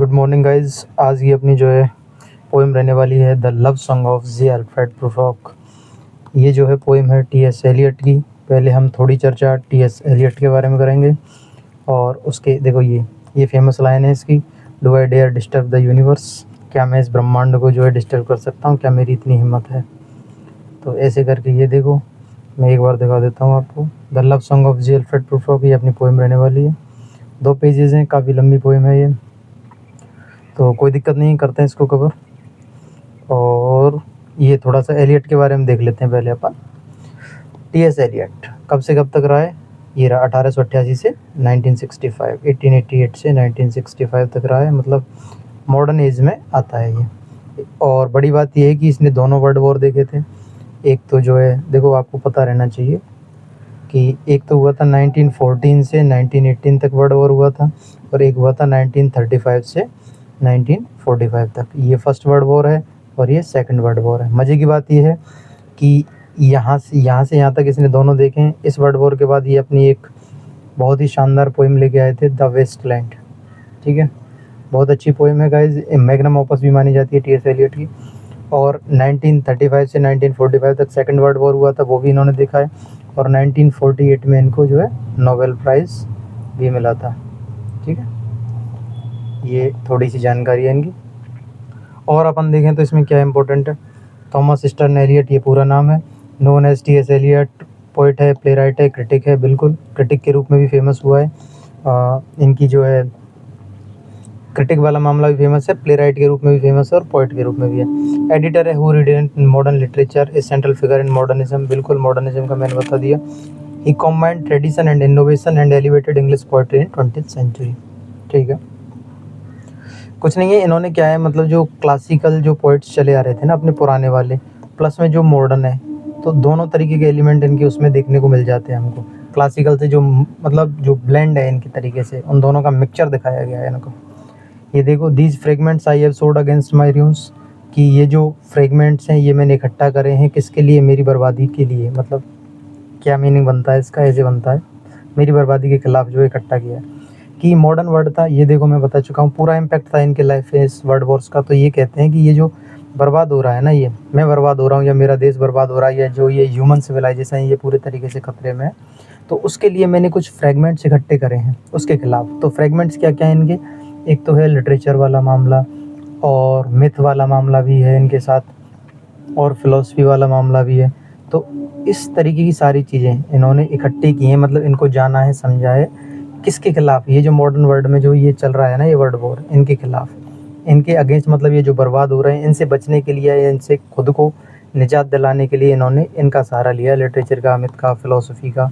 Good morning guys. आज की अपनी जो है पोएम रहने वाली है the love song of J Alfred Prufrock. ये जो है पोएम है टी.एस. एलियट की। पहले हम थोड़ी चर्चा टी.एस. एलियट के बारे में करेंगे और उसके देखो ये फेमस लाइन है इसकी, do I dare disturb the universe. क्या मैं इस ब्रह्मांड को जो है डिस्टर्ब कर सकता हूँ, क्या मेरी इतनी हिम्मत है। तो ऐसे करके ये देखो, मैं एक बार दिखा देता हूँ आपको। The love song of J Alfred Prufrock ये अपनी पोएम रहने वाली है। 2 पेजेज़ हैं, काफ़ी लंबी पोएम है ये, तो कोई दिक्कत नहीं, करते हैं इसको कवर। और ये थोड़ा सा एलियट के बारे में देख लेते हैं पहले अपन। टी.एस. एलियट कब से कब तक रहा है? ये रहा 1888 से 1965, 1888 से 1965 तक रहा है, मतलब मॉडर्न एज में आता है ये। और बड़ी बात ये है कि इसने दोनों वर्ल्ड वॉर देखे थे। एक तो जो है देखो, आपको पता रहना चाहिए कि एक तो हुआ था 1914 से 1918 तक वर्ल्ड वॉर हुआ था, और एक हुआ था 1935 से 1945 तक। ये फर्स्ट वर्ल्ड वॉर है और ये सेकंड वर्ल्ड वॉर है। मज़े की बात ये है कि यहाँ से यहाँ तक इसने दोनों देखे हैं। इस वर्ल्ड वॉर के बाद ये अपनी एक बहुत ही शानदार पोएम लेके आए थे, द वेस्टलैंड। ठीक है, बहुत अच्छी पोएम है गाइज, मैग्नम ओपस भी मानी जाती है टी.एस. एलियट की। और 1935 से 1945 तक सेकंड वर्ल्ड वॉर हुआ था, वो भी इन्होंने देखा है। और 1948 में इनको जो है नोबेल प्राइज़ भी मिला था। ठीक है, ये थोड़ी सी जानकारी है इनकी। और अपन देखें तो इसमें क्या इम्पोर्टेंट है। थॉमस स्टर्न एलियट ये पूरा नाम है। Known as T S. Eliot, poet है, प्ले राइट है, क्रिटिक है, बिल्कुल क्रिटिक के रूप में भी फेमस हुआ है। इनकी जो है क्रिटिक वाला मामला भी फेमस है, प्ले राइट के रूप में भी फेमस है और पोइट के रूप में भी है। एडिटर है who read modern literature, a central figure in modernism, बिल्कुल मॉडर्निज्म का मैंने बता दिया। He combined tradition and innovation and elevated English poetry in 20th century. ठीक है, कुछ नहीं है, इन्होंने क्या है मतलब जो क्लासिकल जो पोइट्स चले आ रहे थे ना अपने पुराने वाले, प्लस में जो मॉडर्न है, तो दोनों तरीके के एलिमेंट इनके उसमें देखने को मिल जाते हैं हमको। क्लासिकल से जो मतलब जो ब्लेंड है इनके तरीके से, उन दोनों का मिक्सचर दिखाया गया है इनको। ये देखो, दीज फ्रेगमेंट्स आई हैव सोड अगेंस्ट माई रून्स, कि ये जो फ्रेगमेंट्स हैं ये मैंने इकट्ठा करे हैं किसके लिए? मेरी बर्बादी के लिए। मतलब क्या मीनिंग बनता है इसका? ऐसे बनता है, मेरी बर्बादी के खिलाफ जो इकट्ठा किया है। कि मॉडर्न वर्ड था, ये देखो मैं बता चुका हूँ, पूरा इम्पैक्ट था इनके लाइफ में इस वर्ल्ड वॉर्स का। तो ये कहते हैं कि ये जो बर्बाद हो रहा है ना, ये मैं बर्बाद हो रहा हूँ या मेरा देश बर्बाद हो रहा है, या जो ये ह्यूमन सिविलाइजेशन है ये पूरे तरीके से खतरे में है, तो उसके लिए मैंने कुछ फ्रेगमेंट्स इकट्ठे करे हैं उसके खिलाफ। तो फ्रेगमेंट्स क्या क्या है इनके? एक तो है लिटरेचर वाला मामला, और मिथ वाला मामला भी है इनके साथ, और फिलॉसफी वाला मामला भी है। तो इस तरीके की सारी चीज़ें इन्होंने इकट्ठी की हैं, मतलब इनको जाना है, समझा है किसके खिलाफ? ये जो मॉडर्न वर्ल्ड में जो ये चल रहा है ना, ये वर्ल्ड वॉर, इनके खिलाफ, इनके अगेंस्ट, मतलब ये जो बर्बाद हो रहे हैं इनसे बचने के लिए या इनसे खुद को निजात दिलाने के लिए इन्होंने इनका सहारा लिया, लिटरेचर का, मिथ का, फिलॉसफी का।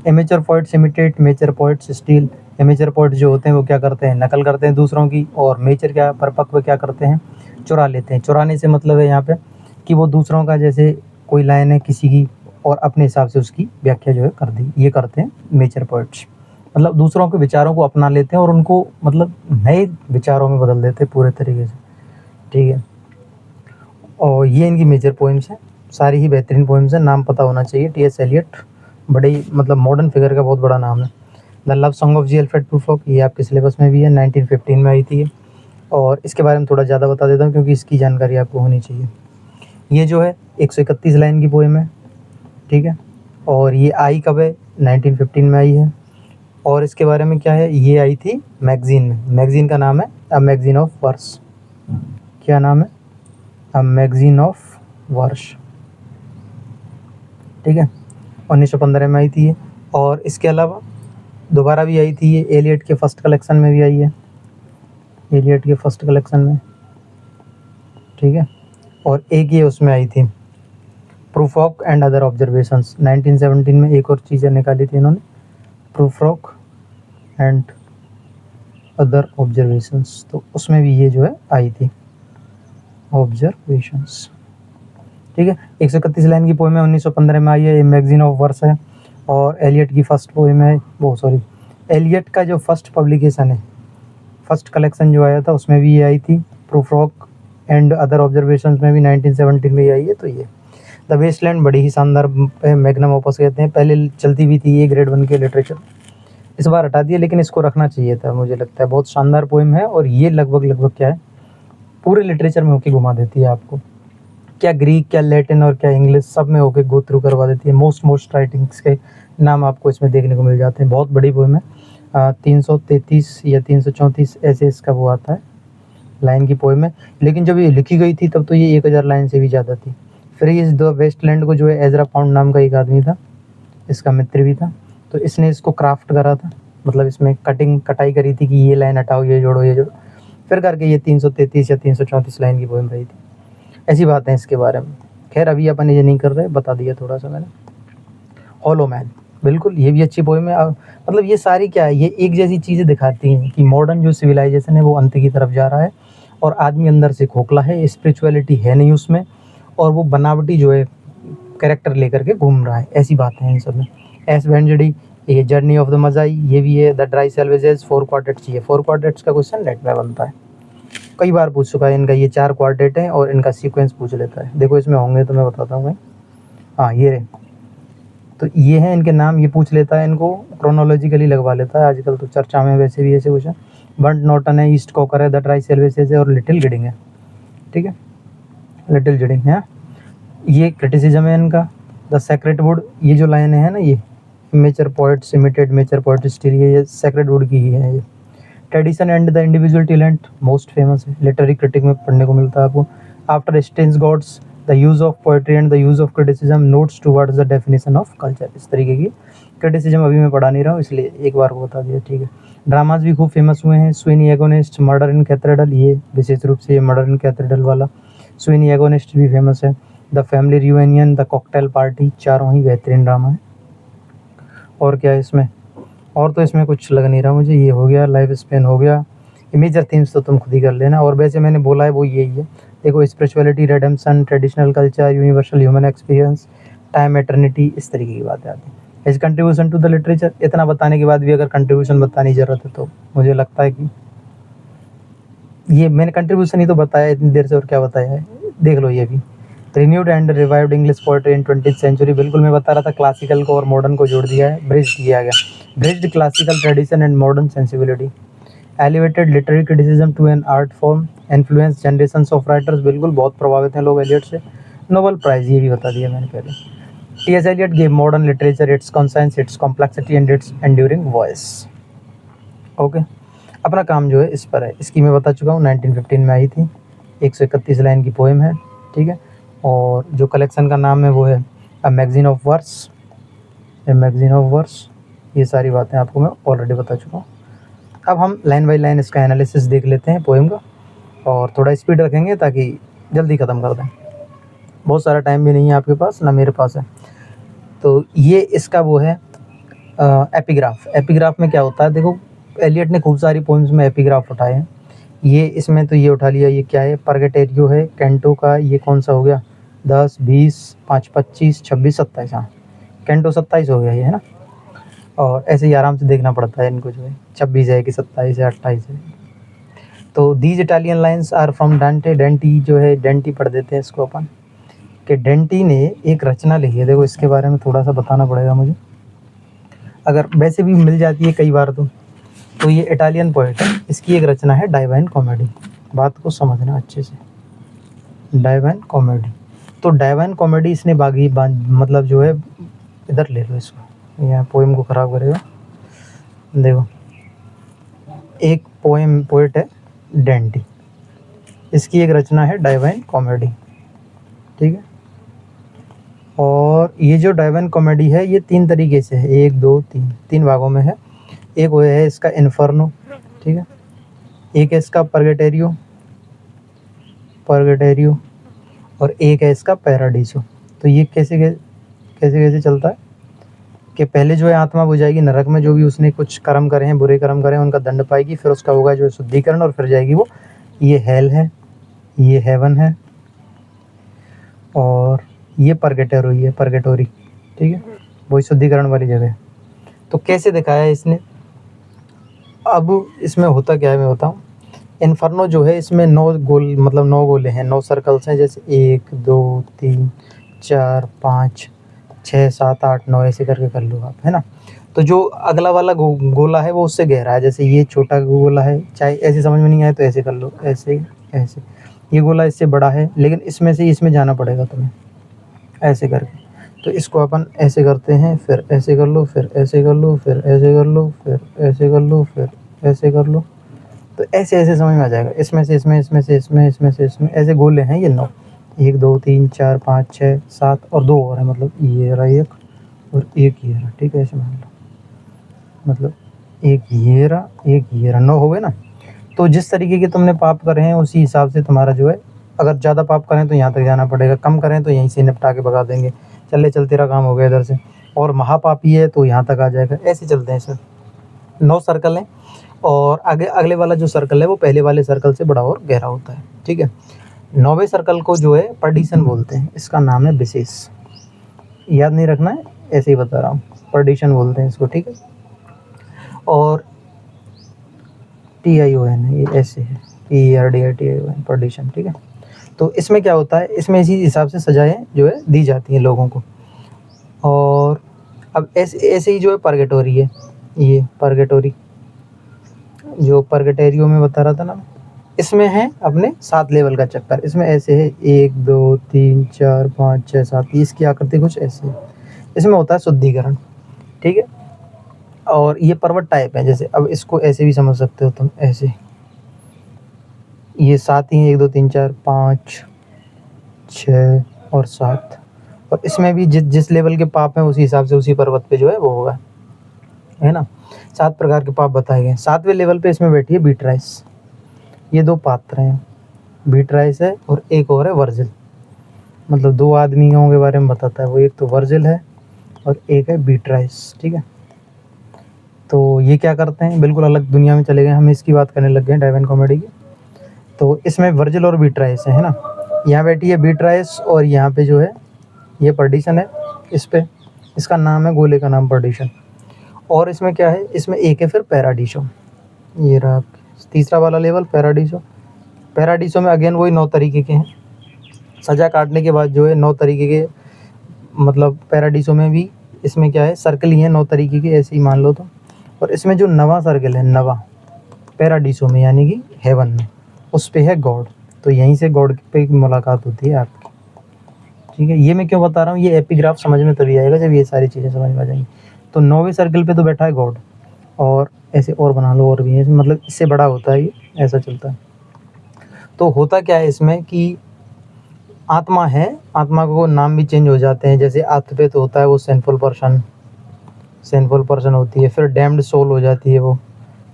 Amateur poets imitate mature poets steel. Amateur poet जो होते हैं वो क्या करते हैं? नकल करते हैं दूसरों की। और मेचर क्या, परिपक्व क्या करते हैं? चुरा लेते हैं। चुराने से मतलब है यहाँ पे कि वो दूसरों का, जैसे कोई लाइन है किसी की, और अपने हिसाब से उसकी व्याख्या जो है कर दी, ये करते हैं मेचर पोइट्स। मतलब दूसरों के विचारों को अपना लेते हैं और उनको मतलब नए विचारों में बदल देते हैं पूरे तरीके से। ठीक है, और ये इनकी मेजर पोइम्स हैं, सारी ही बेहतरीन पोइम्स हैं। नाम पता होना चाहिए, टी.एस. एलियट, बड़े मतलब मॉडर्न फिगर का बहुत बड़ा नाम है। The love song of J Alfred Prufrock, ये आपके सिलेबस में भी है, 1915 में आई थी ये। और इसके बारे में थोड़ा ज़्यादा बता देता हूँ क्योंकि इसकी जानकारी आपको होनी चाहिए। ये जो है 131 लाइन की पोएम है। ठीक है, और ये आई कब है? 1915 में आई है। और इसके बारे में क्या है, ये आई थी मैगजीन में। मैगजीन का नाम है अ मैगजीन ऑफ वर्स। क्या नाम है? A magazine of verse. ठीक है, 1915 में आई थी ये। और इसके अलावा दोबारा भी आई थी ये, एलियट के फर्स्ट कलेक्शन में भी आई है, एलियट के फर्स्ट कलेक्शन में। ठीक है, और एक ये उसमें आई थी, प्रूफॉक एंड अदर ऑब्जर्वेशंस। 1917 में एक और चीज़ें निकाली थी इन्होंने, प्रूफॉक एंड अदर ऑब्जर्वेशंस, तो उसमें भी ये जो है आई थी, ऑब्जर्वेशंस। ठीक है, 131 लाइन की पोएम है, 1915 में आई है, ये मैगजीन ऑफ वर्स है। और एलियट की फर्स्ट पोएम है, वो सॉरी, एलियट का जो फर्स्ट पब्लिकेशन है, फर्स्ट कलेक्शन जो आया था उसमें भी ये आई थी, प्रूफॉक एंड अदर ऑब्जर्वेशंस में भी 1917 में ही आई है। तो ये द वेस्टलैंड बड़ी ही शानदार मैग्नम ओपस कहते हैं, पहले चलती भी थी ये ग्रेड 1 के लिटरेचर। इस बार हटा दिया, लेकिन इसको रखना चाहिए था, मुझे लगता है बहुत शानदार पोएम है। और ये लगभग क्या है, पूरे लिटरेचर में होके घुमा देती है आपको, क्या ग्रीक, क्या लैटिन और क्या इंग्लिश, सब में होके गो थ्रू करवा देती है। मोस्ट राइटिंग्स के नाम आपको इसमें देखने को मिल जाते हैं। बहुत बड़ी पोएम है, 333 या 334 ऐसे इसका वो आता है लाइन की पोएम है। लेकिन जब ये लिखी गई थी तब तो ये 1000 लाइन से भी ज़्यादा थी। फ्रीज द वेस्टलैंड को जो है एजरा पाउंड नाम का एक आदमी था, इसका मित्र भी था, तो इसने इसको क्राफ्ट करा था, मतलब इसमें कटाई करी थी कि ये लाइन हटाओ, ये जोड़ो, ये जोड़ो, फिर करके ये 333 या 334 लाइन की पोएम रही थी। ऐसी बात है इसके बारे में। खैर अभी अपन ये नहीं कर रहे, बता दिया थोड़ा सा मैंने। हॉलो मैन, बिल्कुल ये भी अच्छी पोएम है। मतलब ये सारी क्या है, ये एक जैसी चीज़ें दिखाती हैं कि मॉडर्न जो सिविलाइजेशन है वो अंत की तरफ जा रहा है और आदमी अंदर से खोखला है, स्पिरिचुअलिटी है नहीं उसमें, और वो बनावटी जो है कैरेक्टर लेकर के घूम रहा है। ऐसी बातें हैं इन सब में। एस वेंजडी, ये जर्नी ऑफ द मजाई, ये भी है। द ड्राई सेल्वेजेस, 4 क्वार्टेट चाहिए। 4 क्वार्टेट्स का क्वेश्चन नेट में बनता है, कई बार पूछ चुका है इनका। ये 4 क्वार्टेट है और इनका सीक्वेंस पूछ लेता है। देखो इसमें होंगे तो मैं बताता हूँ। हाँ ये रहे, तो ये हैं इनके नाम, ये पूछ लेता है, इनको क्रोनोलॉजिकली लगवा लेता है। आजकल तो चर्चा में वैसे भी ऐसे क्वेश्चन। बंट नॉटन है, ईस्ट कॉकर है, द ट्राई सेल्वेसेस है और लिटिल गिडिंग है। ठीक है, लिटिल गिडिंग है। ये क्रिटिसिज्म है इनका। द सेक्रेट वुड, ये जो लाइन है ना, ये mature poets imitate mature poet steal, ये सेक्रेट वुड की ही है ये। Tradition and the individual talent, most famous है, लिटरेरी क्रिटिक में पढ़ने को मिलता है आपको। After strange gods, the use of poetry and the use of criticism, notes towards the definition of culture. इस तरीके की क्रिटिसिज्म अभी मैं पढ़ा नहीं रहा हूँ, इसलिए एक बार को बता दिया। ठीक है, ड्रामाज भी खूब फेमस हुए हैं। स्विनी एगोनिस्ट, मर्डर इन कैथेड्रल, ये विशेष रूप से ये मर्डर इन कैथेड्रल वाला स्विनी एगोनिस्ट भी फेमस है। The family reunion, the cocktail party, चारों ही बेहतरीन ड्रामा है। और क्या है इसमें, और तो इसमें कुछ लग नहीं रहा मुझे। ये हो गया, लाइफ स्पेन हो गया। मेजर थीम्स तो तुम खुद ही कर लेना, और वैसे मैंने बोला है वो यही है। देखो, spirituality, redemption, traditional culture, universal human experience, time, eternity, इस तरीके की बातें आती हैं। इस कंट्रीब्यूशन टू द लिटरेचर, इतना बताने के बाद भी अगर कंट्रीब्यूशन बताने की ज़रूरत है तो मुझे लगता है कि ये मैंने कंट्रीब्यूशन ही तो बताया इतनी देर से, और क्या बताया है, देख लो ये भी। Renewed and revived English poetry in 20th century, बिल्कुल मैं बता रहा था, क्लासिकल को और मॉडर्न को जोड़ दिया है, ब्रिज किया गया। Bridged classical tradition and modern sensibility, elevated literary criticism to an art form, influence generations of writers, बिल्कुल बहुत प्रभावित हैं लोग एलियट से। नोबेल प्राइज, ये भी बता दिया मैंने पहले। T S. Eliot gave modern literature its conscience, its complexity and its enduring voice. Okay, अपना काम जो है इस पर है, इसकी मैं बता चुका हूँ, 1915 में आई थी, 131 लाइन की पोएम है। ठीक है, और जो कलेक्शन का नाम है वो है a magazine of verse, a magazine of verse. ये सारी बातें आपको मैं ऑलरेडी बता चुका हूँ। अब हम लाइन बाय लाइन इसका एनालिसिस देख लेते हैं पोएम का, और थोड़ा स्पीड रखेंगे ताकि जल्दी ख़त्म कर दें। बहुत सारा टाइम भी नहीं है आपके पास, ना मेरे पास है। तो ये इसका वो है एपिग्राफ। एपिग्राफ में क्या होता है, देखो एलियट ने खूब सारी पोएम्स में एपिग्राफ उठाए हैं। ये इसमें तो ये उठा लिया, ये क्या है, परगेटेरियो है कैंटो का। ये कौन सा हो गया, 10, 20, 5, 25, 26, 27, हाँ कैंटो 27 हो गया ये, है ना। और ऐसे ही आराम से देखना पड़ता है इनको, जो है 26 है कि 27 है, 28 है। तो these Italian lines are from Dante. Dante जो है, डेंटी पढ़ देते हैं इसको अपन, कि डेंटी ने एक रचना लिखी है। देखो इसके बारे में थोड़ा सा बताना पड़ेगा मुझे, अगर वैसे भी मिल जाती है कई बार तो ये इटालियन पोएट है, इसकी एक रचना है डाइवाइन कॉमेडी। बात को समझना अच्छे से, डाइवाइन कॉमेडी। तो डाइवाइन कॉमेडी इसने मतलब जो है, इधर ले लो इसको, यहाँ पोएम को ख़राब करेगा। देखो, एक पोएट है डेंटी, इसकी एक रचना है डाइवाइन कॉमेडी। ठीक है, और ये जो डाइवाइन कॉमेडी है ये 3 तरीके से है, 1, 2, 3 भागों में है। एक वो है इसका इन्फर्नो, ठीक है, एक है इसका परगेटेरियो, और एक है इसका पैराडीसो। तो ये कैसे चलता है कि पहले जो है आत्मा वो जाएगी नरक में, जो भी उसने कुछ कर्म करे हैं, बुरे कर्म करे हैं, उनका दंड पाएगी। फिर उसका होगा जो है शुद्धिकरण, और फिर जाएगी वो, ये हेल है, ये हेवन है, और ये परगेटोरी। ठीक है, वही शुद्धिकरण वाली जगह। तो कैसे दिखाया है इसने, अब इसमें होता क्या है मैं बताऊँ। इन्फर्नो जो है, इसमें 9 गोल, मतलब 9 गोले हैं, 9 सर्कल्स हैं, जैसे 1, 2, 3, 4, 5, 6, 7, 8, 9 ऐसे करके कर लो आप, है ना। तो जो अगला वाला गोला है वो उससे गहरा है। जैसे ये छोटा गोला है, चाहे ऐसे समझ में नहीं आए तो ऐसे कर लो, ऐसे ऐसे। ये गोला इससे बड़ा है, लेकिन इसमें से इसमें जाना पड़ेगा तुम्हें ऐसे करके। तो इसको अपन ऐसे करते हैं, फिर ऐसे कर लो, फिर ऐसे कर लो, फिर ऐसे कर लो, फिर ऐसे कर लो, फिर ऐसे कर लो। तो ऐसे ऐसे समझ में आ जाएगा। इसमें से इसमें, इसमें से इसमें, इसमें से इसमें, ऐसे गोले हैं ये 9। 1 2 3 4 5 6 7 और 2 और है, मतलब ये रहा एक और एक ये रहा। ठीक है, ऐसे मान लो, मतलब एक ये रहा, एक ये रहा, 9 हो गए ना। तो जिस तरीके के तुमने पाप करे हैं उसी हिसाब से तुम्हारा जो है, अगर ज़्यादा पाप करें तो यहाँ तक जाना पड़ेगा, कम करें तो यहीं से निपटा के भगा देंगे। चले चल तेरा काम हो गया इधर से। और महापापी है तो यहाँ तक आ जाएगा। ऐसे चलते हैं इसमें। 9 सर्कल हैं और आगे अगले वाला जो सर्कल है वो पहले वाले सर्कल से बड़ा और गहरा होता है। ठीक है, 9वें सर्कल को जो है पर्डिशन बोलते हैं। इसका नाम है विशेष, याद नहीं रखना है, ऐसे ही बता रहा हूँ। पर्डिशन बोलते हैं इसको। ठीक है, और TION ये ऐसे है, PERDITION पर्डिशन। ठीक है, तो इसमें क्या होता है, इसमें इसी हिसाब से सजाएं जो है दी जाती हैं लोगों को। और अब ऐसे ऐसे ही जो है परगेटोरी है, ये परगेटोरी जो परगेटेरियो में बता रहा था ना, इसमें है अपने 7 लेवल का चक्कर। इसमें ऐसे है 1 2 3 4 5 6 7, इसकी आकृति कुछ ऐसे है। इसमें होता है शुद्धिकरण। ठीक है, और ये पर्वत टाइप है। जैसे अब इसको ऐसे भी समझ सकते हो तुम, ऐसे ये 7 ही है, 1 2 3 4 5 6 और 7। और इसमें भी जिस लेवल के पाप हैं उसी हिसाब से उसी पर्वत पे जो है वो होगा, है ना। 7 प्रकार के पाप बताए गए। 7वें लेवल पे इसमें बैठी है बीट्राइस। ये 2 पात्र हैं, बीट्राइस है और एक और है वर्जिल। मतलब 2 आदमियों के बारे में बताता है वो, एक तो वर्जिल है और एक है बीट्राइस। ठीक है, तो ये क्या करते हैं, बिल्कुल अलग दुनिया में चले गए, हम इसकी बात करने लग गए डाइविन कॉमेडी की। तो इसमें वर्जिल और बीट्राइस है ना। यहाँ बैठी है बीट्राइस और यहाँ पे जो है ये पर्डिशन है। इस पे इसका नाम है, गोले का नाम पर्डिशन। और इसमें क्या है, इसमें एक है फिर पैराडीसो। ये रहा तीसरा वाला लेवल पैराडीसो। पैराडीसो में अगेन वही 9 तरीके के हैं। सजा काटने के बाद जो है 9 तरीके के, मतलब पैराडीसो में भी इसमें क्या है, सर्कल ही है 9 तरीके के, ऐसे ही मान लो तो। और इसमें जो 9वां सर्कल है, 9वां पैराडीसो में यानी कि हेवन में, उस पे है गॉड। तो यहीं से गॉड पे मुलाकात होती है आपकी। ठीक है, ये मैं क्यों बता रहा हूँ, ये एपिग्राफ समझ में तभी आएगा जब ये सारी चीज़ें समझ में आ जाएंगी। तो 9वें सर्कल पे तो बैठा है गॉड, और ऐसे और बना लो, और भी है, मतलब इससे बड़ा होता है ये, ऐसा चलता है। तो होता क्या है इसमें कि आत्मा है, आत्मा को नाम भी चेंज हो जाते हैं। जैसे आत्मा तो होता है वो सिंफुल पर्सन होती है। फिर डैम्ड सोल हो जाती है वो,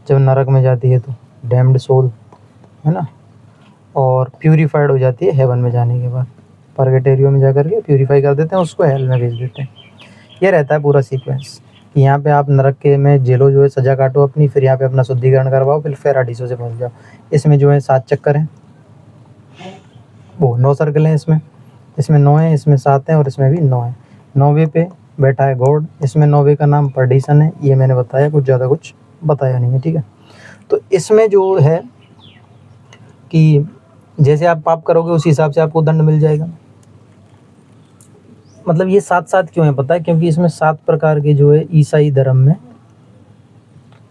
जब नरक में जाती है तो डैम्ड सोल, है ना। और प्यूरिफाइड हो जाती है हेवन में जाने के बाद। पर्गेटेरियो में जाकर के प्यूरिफाई कर देते हैं उसको, हेल में भेज देते हैं। ये रहता है पूरा सीक्वेंस कि यहाँ पे आप नरक के में जेलो जो है सजा काटो अपनी, फिर यहाँ पे अपना शुद्धिकरण करवाओ, फिर पैराडीसो से पहुँच जाओ। इसमें जो है 7 चक्कर हैं, वो 9 सर्कल हैं इसमें 9 हैं, इसमें 7 हैं और इसमें भी 9 हैं। 9वें पे बैठा है गॉड। इसमें 9वें का नाम पर्डिशन है। ये मैंने बताया, कुछ ज़्यादा कुछ बताया नहीं है। ठीक है, तो इसमें जो है कि जैसे आप पाप करोगे उसी हिसाब से आपको दंड मिल जाएगा। मतलब ये 7 क्यों है पता है, क्योंकि इसमें 7 प्रकार के जो है ईसाई धर्म में,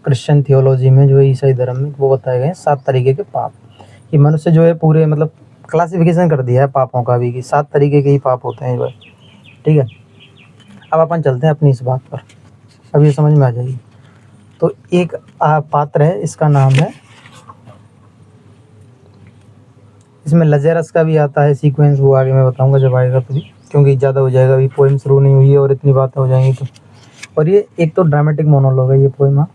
क्रिश्चियन थियोलॉजी में जो है ईसाई धर्म में वो बताए गए हैं 7 तरीके के पाप। कि मनुष्य जो है पूरे, मतलब क्लासिफिकेशन कर दिया है पापों का भी कि 7 तरीके के ही पाप होते हैं जो है। ठीक है, अब अपन चलते हैं अपनी इस बात पर, अब ये समझ में आ जाएगी। तो एक पात्र है, इसका नाम है, इसमें लजेरस का भी आता है सीक्वेंस, वो आगे मैं बताऊंगा जब आएगा तो भी, क्योंकि ज़्यादा हो जाएगा, अभी पोइम शुरू नहीं हुई है और इतनी बातें हो जाएंगी तो। और ये एक तो ड्रामेटिक मोनोलॉग है ये पोइम। हाँ,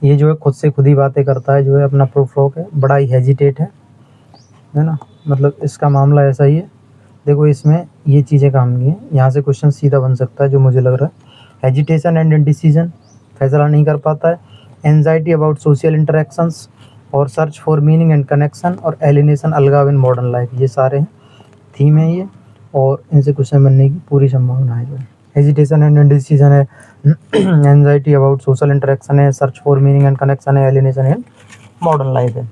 ये जो है खुद से खुद ही बातें करता है, जो है अपना प्रोफ्रोक है, बड़ा ही हेजिटेट है ना। मतलब इसका मामला ऐसा ही है। देखो इसमें ये चीज़ें काम की हैं, यहाँ से क्वेश्चन सीधा बन सकता है जो मुझे लग रहा है। हेजिटेशन एंड इंडिसीजन, फैसला नहीं कर पाता है। एंजाइटी अबाउट सोशल इंटरेक्शंस, और search for meaning and connection, और एलिनेशन, अलगाव इन मॉडर्न लाइफ। ये सारे हैं थीम है ये, और इनसे क्वेश्चन बनने की पूरी संभावना है। जो है हेजिटेशन एंड इंडिसीजन है, एंजाइटी अबाउट सोशल इंटरेक्शन है, search for meaning and connection है, एलिनेशन इन मॉडर्न लाइफ है।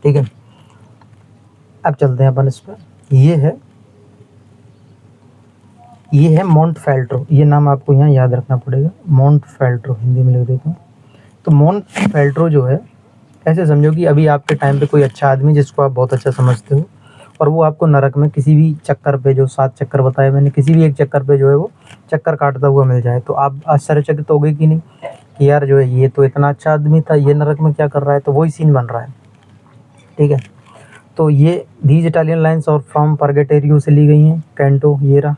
ठीक है, अब चलते हैं अपन इस पर। ये है ये है मोंटफेल्ट्रो, ये नाम आपको यहाँ याद रखना पड़ेगा, मोंटफेल्ट्रो हिंदी में लिख देता हूँ। तो मोंटफेल्ट्रो जो है, ऐसे समझो कि अभी आपके टाइम पे कोई अच्छा आदमी जिसको आप बहुत अच्छा समझते हो और वो आपको नरक में किसी भी चक्कर पे, जो 7 चक्कर बताए मैंने, किसी भी एक चक्कर पे जो है वो चक्कर काटता हुआ मिल जाए, तो आप आश्चर्यचकित हो गए कि नहीं कि यार जो है ये तो इतना अच्छा आदमी था, ये नरक में क्या कर रहा है। तो वही सीन बन रहा है, ठीक है। तो ये दीज इटालियन लाइन्स और फ्रॉम परगेटेरियो से ली गई हैं, कैंटो ये रहा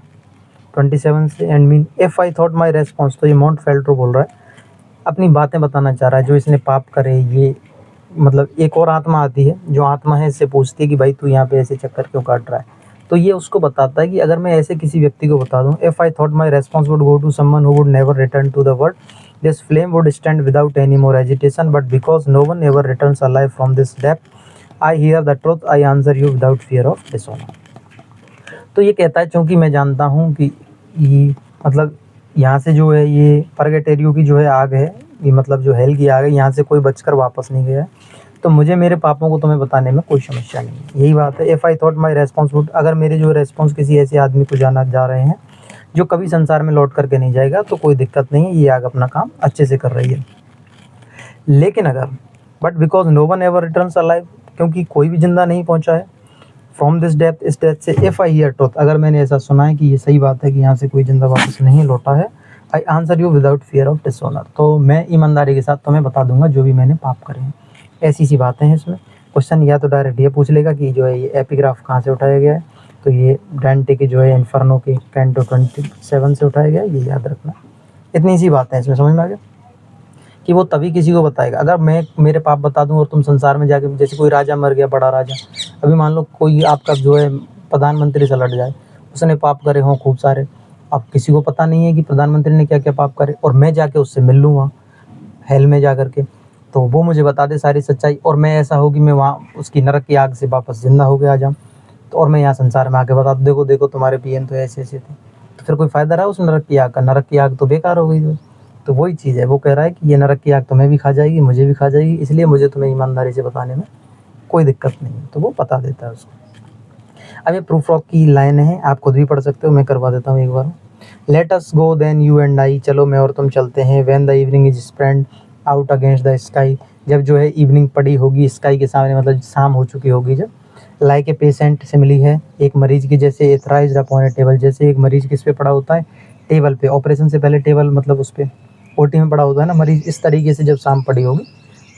27 से, and mean if I thought my response. तो ये मोंटफेल्ट्रो बोल रहा है, अपनी बातें बताना चाह रहा है, जो इसने पाप करे ये, मतलब एक और आत्मा आती है, जो आत्मा है इससे पूछती है कि भाई तू यहाँ पे ऐसे चक्कर क्यों काट रहा है। तो ये उसको बताता है कि अगर मैं ऐसे किसी व्यक्ति को बता दूं, if I thought my response would go to someone who would never return to the world, this flame would stand without any more agitation, but because no one ever returns alive from this depth, I hear the truth, I answer you without fear of dishonour. तो ये कहता है चूंकि मैं जानता हूँ कि ये, मतलब यहाँ से जो है ये परगेटेरियो की जो है आग है, ये मतलब जो हेल की आग है, यहाँ से कोई बचकर वापस नहीं गया है, तो मुझे मेरे पापों को तुम्हें बताने में कोई समस्या नहीं है। यही बात है, if I thought my response would, अगर मेरे जो रेस्पॉन्स किसी ऐसे आदमी को जाना जा रहे हैं जो कभी संसार में लौट करके नहीं जाएगा, तो कोई दिक्कत नहीं है, ये आग अपना काम अच्छे से कर रही है। लेकिन अगर, but because no one ever returns alive, क्योंकि कोई भी जिंदा नहीं पहुंचा है फ्रॉम दिस डेप्थ, इस डेथ से, इफ आई हियर ट्रुथ, अगर मैंने ऐसा सुना है कि ये सही बात है कि यहाँ से कोई जिंदा वापस नहीं लौटा है, आई answer you without fear of dishonour, तो मैं ईमानदारी के साथ तुम्हें बता दूंगा जो भी मैंने पाप करे हैं। ऐसी सी बातें हैं इसमें। क्वेश्चन या तो डायरेक्ट ये पूछ लेगा कि जो है ये एपिग्राफ कहाँ से उठाया गया है, तो ये डांटे के जो है इन्फर्नो के कैंटो 27 से उठाया गया है, ये याद रखना। इतनी सी बातें हैं इसमें, समझ में आ गया कि वो तभी किसी को बताएगा। अगर मैं मेरे पाप बता दूं और तुम संसार में जाके, जैसे कोई राजा मर गया, बड़ा राजा, अभी मान लो कोई आपका जो है प्रधानमंत्री से लड़ जाए, उसने पाप करे हों खूब सारे, अब किसी को पता नहीं है कि प्रधानमंत्री ने क्या क्या पाप करे, और मैं जाके उससे मिल लूँ वहाँ हेल में जा करके, तो वो मुझे बता दे सारी सच्चाई, और मैं ऐसा हो कि मैं वहाँ उसकी नरक की आग से वापस जिंदा होके आ जाऊँ, तो और मैं यहाँ संसार में आके बता दूँ, देखो देखो तुम्हारे पीएम तो ऐसे ऐसे थे, तो फिर कोई फ़ायदा रहा उस नरक की आग का? नरक की आग तो बेकार हो गई जो। तो वही चीज़ है, वो कह रहा है कि ये नरक की आग तुम्हें भी खा जाएगी, मुझे भी खा जाएगी, इसलिए मुझे तुम्हें ईमानदारी से बताने में कोई दिक्कत नहीं है, तो वो बता देता है उसको। अब ये प्रूफ ऑफ की लाइन है, आप खुद भी पढ़ सकते हो, मैं करवा देता हूँ एक बार। Let us go then you and I, चलो मैं और तुम चलते हैं। When the evening is spread out against the sky, जब जो है इवनिंग पड़ी होगी स्काई के सामने, मतलब शाम हो चुकी होगी जब। लाइक ए पेशेंट से मिली है, एक मरीज की जैसे, एथराइज्ड अपॉन ए टेबल, जैसे एक मरीज किस पे पड़ा होता है? टेबल पे। ऑपरेशन से पहले टेबल, मतलब उस पे ओटी में पड़ा होता है ना मरीज, इस तरीके से जब शाम पड़ी होगी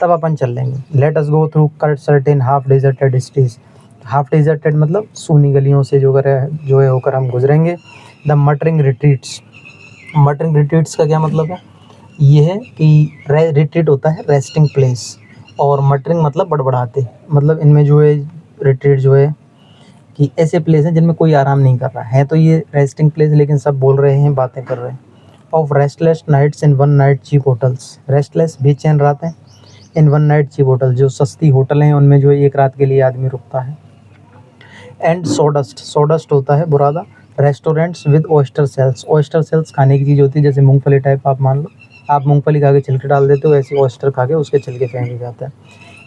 तब अपन चल लेंगे। Late us go through cut certain half deserted streets, half deserted मतलब सूनी गलियों से जो है होकर हम गुजरेंगे। The muttering retreats, muttering retreats का क्या मतलब है? ये है कि रिट्रीट होता है रेस्टिंग प्लेस, और मटरिंग मतलब बड़बड़ाते, मतलब इनमें जो है रिट्रीट जो है कि ऐसे प्लेस हैं जिनमें कोई आराम नहीं कर रहा है, तो ये रेस्टिंग प्लेस, लेकिन सब बोल रहे हैं, बातें कर रहे हैं। Of restless nights in one night cheap hotels, restless बेचैन रातें in one night cheap hotel, जो सस्ती होटल हैं उनमें जो है एक रात के लिए आदमी रुकता है। एंड सोडस्ट, सोडस्ट होता है बुरादा, restaurants with oyster shells, oyster shells खाने की चीज़ होती है, जैसे मूंगफली टाइप, आप मान लो आप मूंगफली खा के छिलके डाल देते हो, ऐसे ओस्टर खा के उसके छिलके फेंके जाते हैं।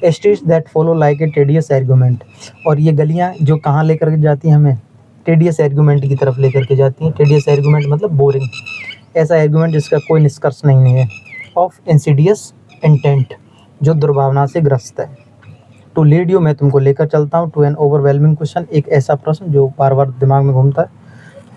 Streets that follow like a tedious argument, और ये गलियाँ जो कहाँ लेकर के जाती हैं हमें? टेडियस आर्गूमेंट की तरफ लेकर के जाती हैं। टेडियस आर्गूमेंट मतलब बोरिंग, ऐसा आर्गूमेंट जिसका कोई निष्कर्ष नहीं है। ऑफ इंसिडियस इंटेंट, जो दुर्भावना से ग्रस्त है। टू लीड यू, मैं तुमको लेकर चलता हूँ। टू एन ओवरवेलमिंग क्वेश्चन, एक ऐसा प्रश्न जो बार बार दिमाग में घूमता है।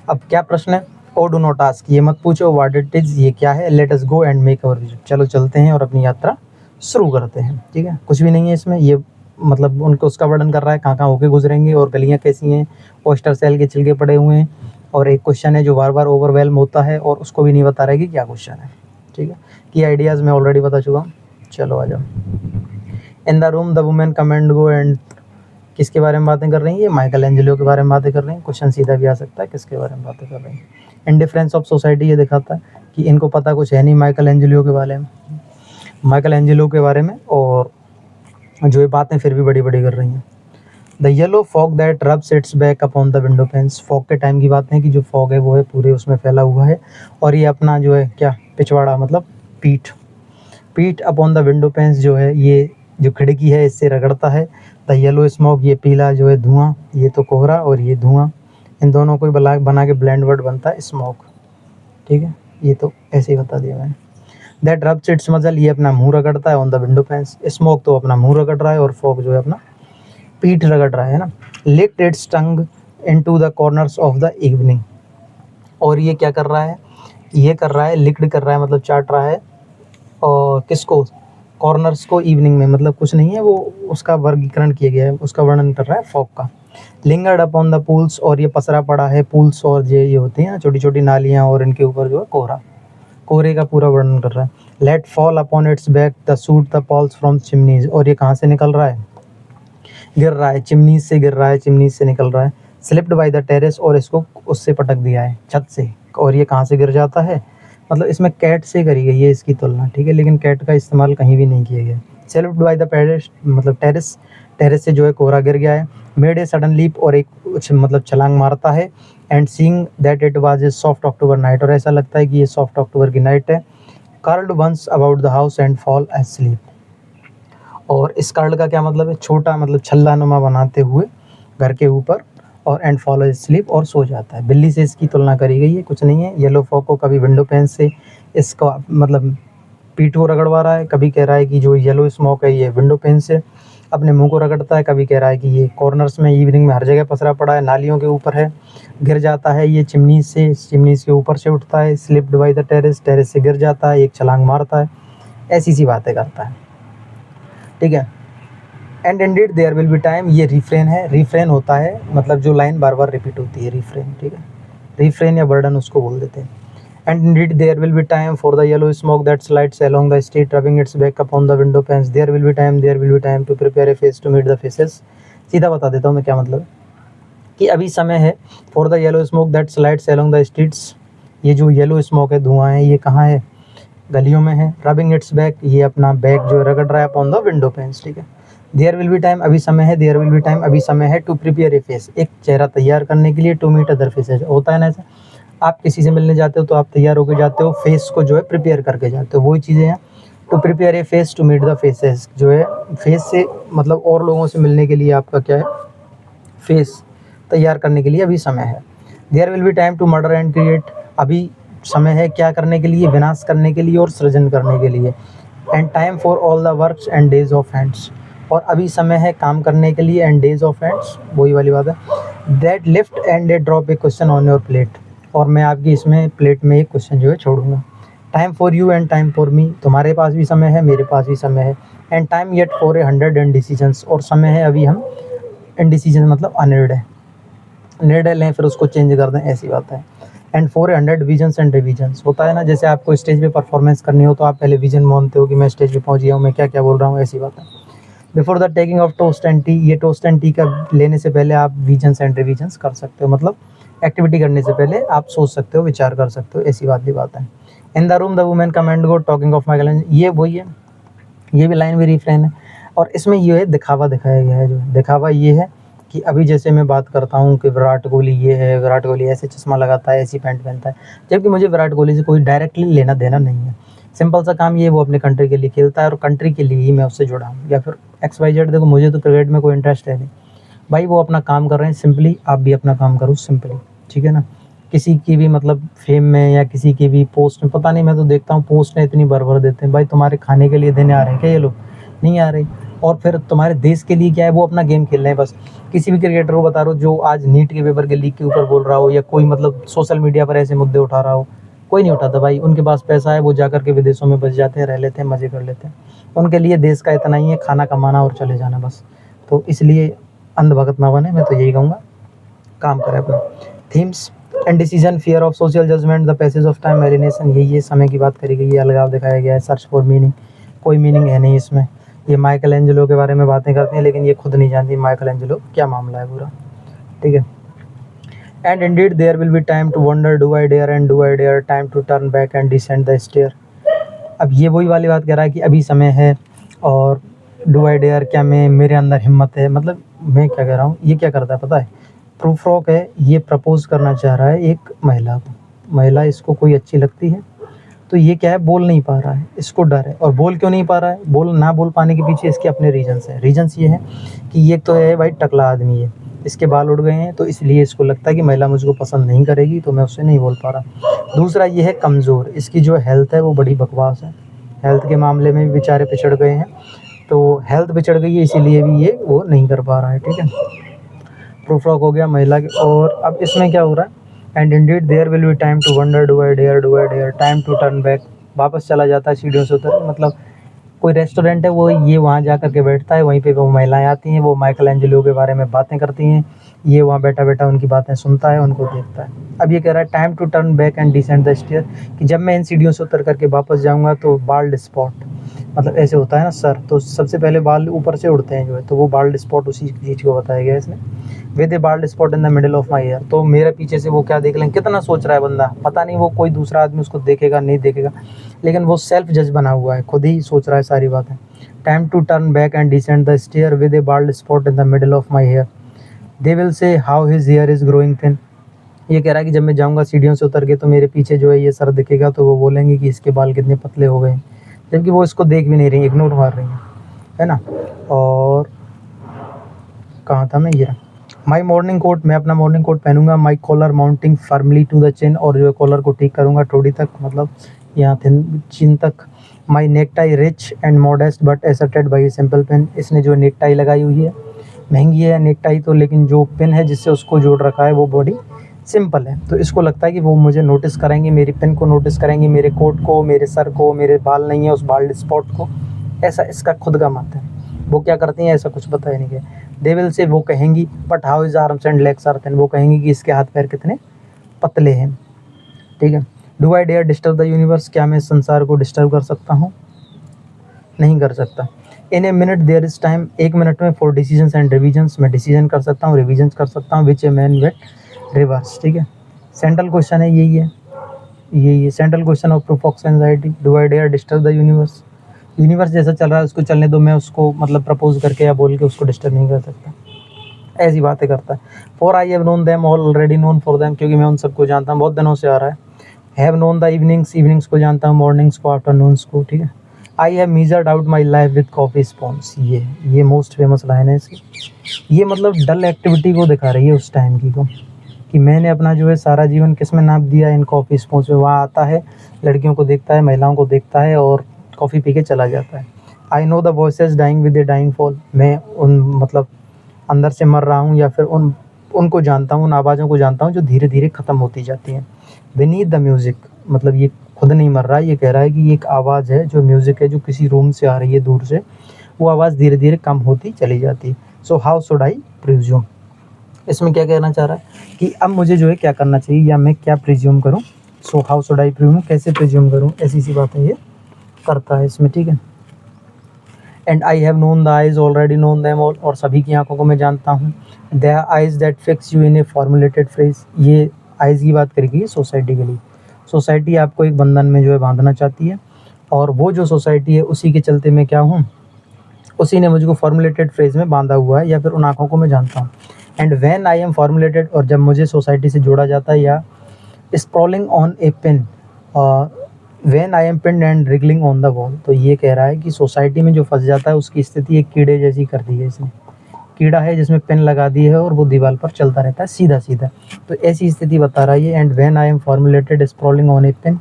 अब क्या प्रश्न है? ओ डू नॉट आस्क, ये मत पूछो। व्हाट इट इज़, ये क्या है। Late us go and make our visit, चलो चलते हैं और अपनी यात्रा शुरू करते हैं। ठीक है, कुछ भी नहीं है इसमें, ये मतलब उनको उसका वर्णन कर रहा है कहाँ कहाँ होके गुजरेंगे और गलियाँ कैसी हैं, ओस्टर सेल के छिलके पड़े हुए हैं, और एक क्वेश्चन है जो बार बार ओवरवेलम होता है और उसको भी नहीं बता रहा है कि क्या क्वेश्चन है। ठीक है, कि आइडियाज़ मैं ऑलरेडी बता चुका हूँ। चलो आ जाओ। In the room the women come and go, and किसके बारे में बातें कर रही हैं? ये माइकल एंजेलो के बारे में बातें कर रही हैं। क्वेश्चन सीधा भी आ सकता है, किसके बारे में बातें कर रही हैं? इंडिफरेंस ऑफ सोसाइटी, ये दिखाता है कि इनको पता कुछ है नहीं माइकल एंजेलो के बारे में, और जो ये बातें फिर भी बड़ी बड़ी कर रही हैं। The yellow fog that rubs it's back upon the window panes, fog के टाइम की बात है कि जो फॉग है वो है पूरे उसमें फैला हुआ है, और ये अपना जो है क्या, पिछवाड़ा मतलब पीठ, पीठ अपॉन द विंडो पेन्स जो है, ये जो खिड़की है इससे रगड़ता है। द येलो स्मोक, ये पीला जो है धुआं, ये तो कोहरा और ये धुआं, इन दोनों को बना बना के ब्लेंड वर्ड बनता है स्मोक। ठीक है, ये तो ऐसे ही बता दिया मैंने। दैट रब्स इट्स मसल, ये अपना मुंह रगड़ता है on the window pans. Smoke तो अपना मुंह रगड़ रहा है और फॉग जो है अपना पीठ रगड़ रहा है ना। Licked it's tongue into the corners of the evening, और ये क्या कर रहा है, ये कर रहा है लिक्ड कर रहा है मतलब चाट रहा है, और किसको, कॉर्नर्स को इवनिंग में, मतलब कुछ नहीं है वो, उसका वर्गीकरण किया गया है, उसका वर्णन कर रहा है फॉग का। लिंगर्ड अपॉन द पूल्स, और ये पसरा पड़ा है पूल्स, और ये होती हैं छोटी छोटी नालियाँ, और इनके ऊपर जो है कोहरा, कोहरे का पूरा वर्णन कर रहा है। Let fall upon its back the soot the falls from chimneys, और ये कहाँ से निकल रहा है, गिर रहा है, चिमनीज से गिर रहा है, चिमनीज से निकल रहा है। स्लिप्ड बाय द टेरेस, और इसको उससे पटक दिया है, छत से। और ये कहाँ से गिर जाता है, मतलब इसमें कैट से करी गई है इसकी तुलना, ठीक है, लेकिन कैट का इस्तेमाल कहीं भी नहीं किया गया। स्लिप्ड बाय द टेरेस मतलब टेरेस, टेरेस से जो है कोहरा गिर गया है। मेड ए सडन लीप, और एक मतलब छलांग मारता है। And seeing that it was a soft October night, और ऐसा लगता है कि ये सॉफ्ट अक्टूबर की नाइट है। Curled once about the house and fall asleep, और इस कर्ल का क्या मतलब है, छोटा मतलब छल्ला नुमा बनाते हुए घर के ऊपर, और एंड फॉलो स्लीप, और सो जाता है। बिल्ली से इसकी तुलना करी गई है, कुछ नहीं है। येलो फॉग को कभी विंडो पैन से इसका मतलब पीठ को रगड़वा रहा है, कभी कह रहा है कि जो येलो स्मोक है ये विंडो पैन से अपने मुंह को रगड़ता है, कभी कह रहा है कि ये कॉर्नर्स में इवनिंग में हर जगह पसरा पड़ा है, नालियों के ऊपर है, गिर जाता है ये चिमनी से, चिमनीज के ऊपर से उठता है। Slipped by the terrace, terrace से गिर जाता है, एक छलांग मारता है, ऐसी सी बातें करता है। ठीक है, and indeed there will be time, ये रिफ्रेन है, रिफ्रेन होता है मतलब जो लाइन बार बार रिपीट होती है, रिफ्रेन। ठीक है, रिफ्रेन या बर्डन उसको बोल देते हैं। And indeed there will be time for the yellow smoke that slides along the street rubbing its back upon the window panes, there will be time to prepare a face to meet the faces. सीधा बता देता हूँ मैं क्या मतलब है, कि अभी समय है for the yellow smoke that slides along the streets, ये जो येलो स्मोक है, धुआं है, ये कहाँ है, गलियों में है। रबिंग इट्स बैक, ये अपना बैक जो है रगड़ रहा है अपॉन द विंडो पैन्स। ठीक है, देयर विल बी टाइम, अभी समय है, देयर विल बी टाइम, अभी समय है, टू प्रिपेयर ए फेस, एक चेहरा तैयार करने के लिए, टू मीट अदर फेसेस, होता है ना ऐसा, आप किसी से मिलने जाते हो तो आप तैयार होकर जाते हो, फेस को जो है प्रिपेयर करके जाते हो, वही चीज़ें हैं। To prepare a face to meet the faces, जो है फेस से मतलब और लोगों से मिलने के लिए आपका क्या है, फेस तैयार करने के लिए अभी समय है। There will be time to murder and create, अभी समय है क्या करने के लिए, विनाश करने के लिए और सृजन करने के लिए। And time for all the works and days of hands, और अभी समय है काम करने के लिए, एंड डेज ऑफ हैंड्स वही वाली बात है। That lift and they drop A question on your plate, और मैं आपकी इसमें प्लेट में एक क्वेश्चन जो है छोड़ूंगा। Time for you and time for me, तुम्हारे पास भी समय है, मेरे पास भी समय है। And time yet for a 100 इनडिसीजन्स, और समय है अभी हम इनडिसीजन मतलब अनिर्णय, निर्णय लें फिर उसको चेंज कर दें, ऐसी बात है। And for 100 visions and revisions, होता है ना, जैसे आपको स्टेज पे परफॉर्मेंस करनी हो तो आप पहले विजन मानते हो कि मैं स्टेज पे पहुंच गया हूँ, मैं क्या क्या बोल रहा हूँ, ऐसी बात है। Before the taking of toast and T, ये टोस्ट एंड टी का लेने से पहले आप विजन्स एंड रिविजन्स कर सकते हो, मतलब एक्टिविटी करने से पहले आप सोच सकते हो, विचार कर सकते हो, ऐसी बात है। In the room the women commend go talking of Michael, ये वही है, ये भी लाइन भी रिफ्रेन है। और इसमें ये है दिखावा दिखाया गया है, जो दिखावा ये है कि अभी जैसे मैं बात करता हूँ कि विराट कोहली ये है, विराट कोहली ऐसे चश्मा लगाता है, ऐसी पैंट पहनता है, जबकि मुझे विराट कोहली से कोई डायरेक्टली लेना देना नहीं है। सिंपल सा काम ये, वो अपने कंट्री के लिए खेलता है और कंट्री के लिए ही मैं उससे जुड़ा हूँ, या फिर एक्स वाई जेड, देखो मुझे तो क्रिकेट में कोई इंटरेस्ट है नहीं भाई, वो अपना काम कर रहे हैं सिंपली, आप भी अपना काम करो सिंपली, ठीक है ना। किसी की भी मतलब फेम में या किसी की भी पोस्ट में, पता नहीं, मैं तो देखता हूँ पोस्ट में इतनी भर देते हैं, भाई तुम्हारे खाने के लिए देने आ रहे हैं क्या ये लोग, नहीं आ रहे। और फिर तुम्हारे देश के लिए क्या है, वो अपना गेम खेल रहे हैं बस। किसी भी क्रिकेटर को बता रहा हो जो आज नीट के पेपर के लीक के ऊपर बोल रहा हो, या कोई मतलब सोशल मीडिया पर ऐसे मुद्दे उठा रहा हो, कोई नहीं उठाता भाई, उनके पास पैसा है, वो जाकर के विदेशों में बस जाते हैं, रह लेते हैं, मज़े कर लेते हैं। उनके लिए देश का इतना ही है, खाना कमाना और चले जाना बस। तो इसलिए अंधभगत ना बने, मैं तो यही कहूँगा, काम करें अपना। Themes and decision, fear of social judgement, the passage of time, alienation, ये समय की बात करी गई है, अलगाव दिखाया गया है। सर्च फॉर मीनिंग, कोई मीनिंग है नहीं इसमें। ये माइकल एंजेलो के बारे में बातें करते हैं, लेकिन ये खुद नहीं जानती माइकल एंजेलो क्या मामला है पूरा, ठीक है। And indeed there will be time to wonder, do I dare and do I dare, time to turn back and descend the stair. अब ये वही वाली बात कह रहा है कि अभी समय है, और डू आई डेयर, क्या मैं, मेरे अंदर हिम्मत है, मतलब मैं क्या कह रहा हूँ, ये क्या करता है पता है, प्रूफ रॉक है, ये प्रपोज करना चाह रहा है एक महिला को, महिला इसको कोई अच्छी लगती है, तो ये क्या है, बोल नहीं पा रहा है, इसको डर है। और बोल क्यों नहीं पा रहा है, बोल ना बोल पाने के पीछे इसके अपने रीजंस हैं। रीजंस ये है कि ये तो है भाई टकला आदमी है, इसके बाल उड़ गए हैं, तो इसलिए इसको लगता है कि महिला मुझको पसंद नहीं करेगी, तो मैं उससे नहीं बोल पा रहा। दूसरा ये है कमज़ोर, इसकी जो हेल्थ है वो बड़ी बकवास है, हेल्थ के मामले में भी बेचारे पिछड़ गए हैं, तो हेल्थ बिछड़ गई है इसीलिए भी ये वो नहीं कर पा रहा है, ठीक है। प्रूफ लॉक हो गया महिला के। और अब इसमें क्या हो रहा है, and indeed there will be time to wonder do I dare, time to turn back, वापस चला जाता है सीढ़ियों से उतर, मतलब कोई रेस्टोरेंट है वो, ये वहाँ जा कर के बैठता है, वहीं पे वो महिलाएं आती हैं, वो माइकल एंजेलो के बारे में बातें करती हैं, ये वहाँ बैठा बैठा उनकी बातें सुनता है, उनको देखता है। अब ये कह रहा है time to turn back and descend the stair, कि जब मैं इन सीढ़ियों से उतर करके वापस जाऊँगा तो बाल्ड स्पॉट, मतलब ऐसे होता है ना सर, तो सबसे पहले बाल ऊपर से उड़ते हैं जो है, तो वो बाल्ड स्पॉट उसी चीज़ को बताया गया है इसमें। With a bald spot in the middle of my year, तो मेरे पीछे से वो क्या देख लें, कितना सोच रहा है बंदा, पता नहीं वो कोई दूसरा आदमी उसको देखेगा नहीं देखेगा, लेकिन वो सेल्फ जज बना हुआ है, खुद ही सोच रहा है सारी बातें। Time to turn back and descend the stair with a bald spot in the middle of my hair, they will say how his hair is growing thin. ये कह रहा है कि जब मैं जाऊँगा सीढ़ियों से उतर के तो मेरे पीछे जो है ये सर दिखेगा, तो वो बोलेंगे कि इसके बाल कितने पतले हो गए हैं, जबकि वो इसको देख भी नहीं रही, इग्नोर मार रही है ना। और कहाँ था मैं, ये रहा, माई मॉर्निंग कोट, मैं अपना मॉर्निंग कोट पहनूंगा, my collar mounting firmly to the chin, और जो है कॉलर को ठीक करूँगा ठोड़ी तक, मतलब यहाँ चिन तक। My neck tie rich and modest but accepted by a simple pen, इसने जो नेक टाई लगाई हुई है महंगी है नेक टाई तो, लेकिन जो पेन है जिससे उसको जोड़ रखा है वो बड़ी सिंपल है, तो इसको लगता है कि वो मुझे नोटिस करेंगे, मेरी पेन को नोटिस करेंगे, मेरे कोट को, मेरे सर को, मेरे बाल नहीं है उस बाल्ड स्पॉट को, ऐसा इसका खुद का मत है। वो क्या करती हैं ऐसा कुछ बताया नहीं गया। दे विल से, वो कहेंगी, but how is arms and legs are thin, वो कहेंगी कि इसके हाथ पैर कितने पतले हैं, ठीक है। Do I dare disturb the universe, क्या मैं इस संसार को डिस्टर्ब कर सकता हूँ, नहीं कर सकता। In a minute there is time, एक मिनट में फॉर डिसीजंस एंड रिविजन्स, मैं डिसीजन कर सकता हूँ, रिविजन्स कर सकता हूँ, which a man wait reverse, ठीक है। सेंट्रल क्वेश्चन है यही है, यही है central question of proof of anxiety. Do I dare disturb the universe, universe जैसा चल रहा है उसको चलने दो, मैं उसको मतलब प्रपोज करके या बोल के उसको डिस्टर्ब नहीं कर सकता, ऐसी बातें करता है। For I have known them all already known for them, क्योंकि मैं उन सबको जानता हूँ, बहुत दिनों से आ रहा है। Have known the evenings, evenings को जानता हूँ, मॉर्निंग्स को, आफ्टरनून्स को, ठीक है। I have measured out my life with coffee spawns, ये मोस्ट फेमस लाइन है इसकी। ये मतलब डल एक्टिविटी को दिखा रही है उस टाइम की को, कि मैंने अपना जो है सारा जीवन किस में नाप दिया, इन कॉफ़ी स्पॉन्स में। वहाँ आता है, लड़कियों को देखता है, महिलाओं को देखता है और कॉफ़ी पी के चला जाता है। I know the voices dying with a dying fall, मैं उन मतलब अंदर से मर रहा हूँ या फिर उनको जानता हूँ, उन आवाज़ों को जानता हूँ जो धीरे धीरे ख़त्म होती जाती हैं। बीनीथ द म्यूज़िक, मतलब ये खुद नहीं मर रहा है, ये कह रहा है कि ये एक आवाज़ है, जो म्यूज़िक है जो किसी रूम से आ रही है दूर से, वो आवाज़ धीरे धीरे कम होती चली जाती है। So how should I presume, इसमें क्या कहना चाह रहा है कि अब मुझे जो है क्या करना चाहिए या मैं क्या प्रिज्यूम करूँ। So how should I presume, कैसे प्रिज्यूम करूँ, ऐसी सी बातें ये करता है इसमें, ठीक है। And I have known the eyes already known them all, और सभी की आंखों को मैं जानता हूँ। The eyes that fix you in A formulated phrase, ये आइज की बात करेगी सोसाइटी के लिए। सोसाइटी आपको एक बंधन में जो है बांधना चाहती है, और वो जो सोसाइटी है उसी के चलते मैं क्या हूँ, उसी ने मुझको फॉर्मुलेटेड फ्रेज में बांधा हुआ है, या फिर उन आँखों को मैं जानता हूँ। And when I am formulated, और जब मुझे सोसाइटी से जोड़ा जाता है, या sprawling on a pen, when I am pinned and wriggling on the wall, तो ये कह रहा है कि सोसाइटी में जो फंस जाता है उसकी स्थिति एक कीड़े जैसी कर दी है इसने। कीड़ा है जिसमें पेन लगा दी है और वो दीवार पर चलता रहता है सीधा सीधा, तो ऐसी स्थिति बता रहा है ये। And when I am formulated sprawling on a pen,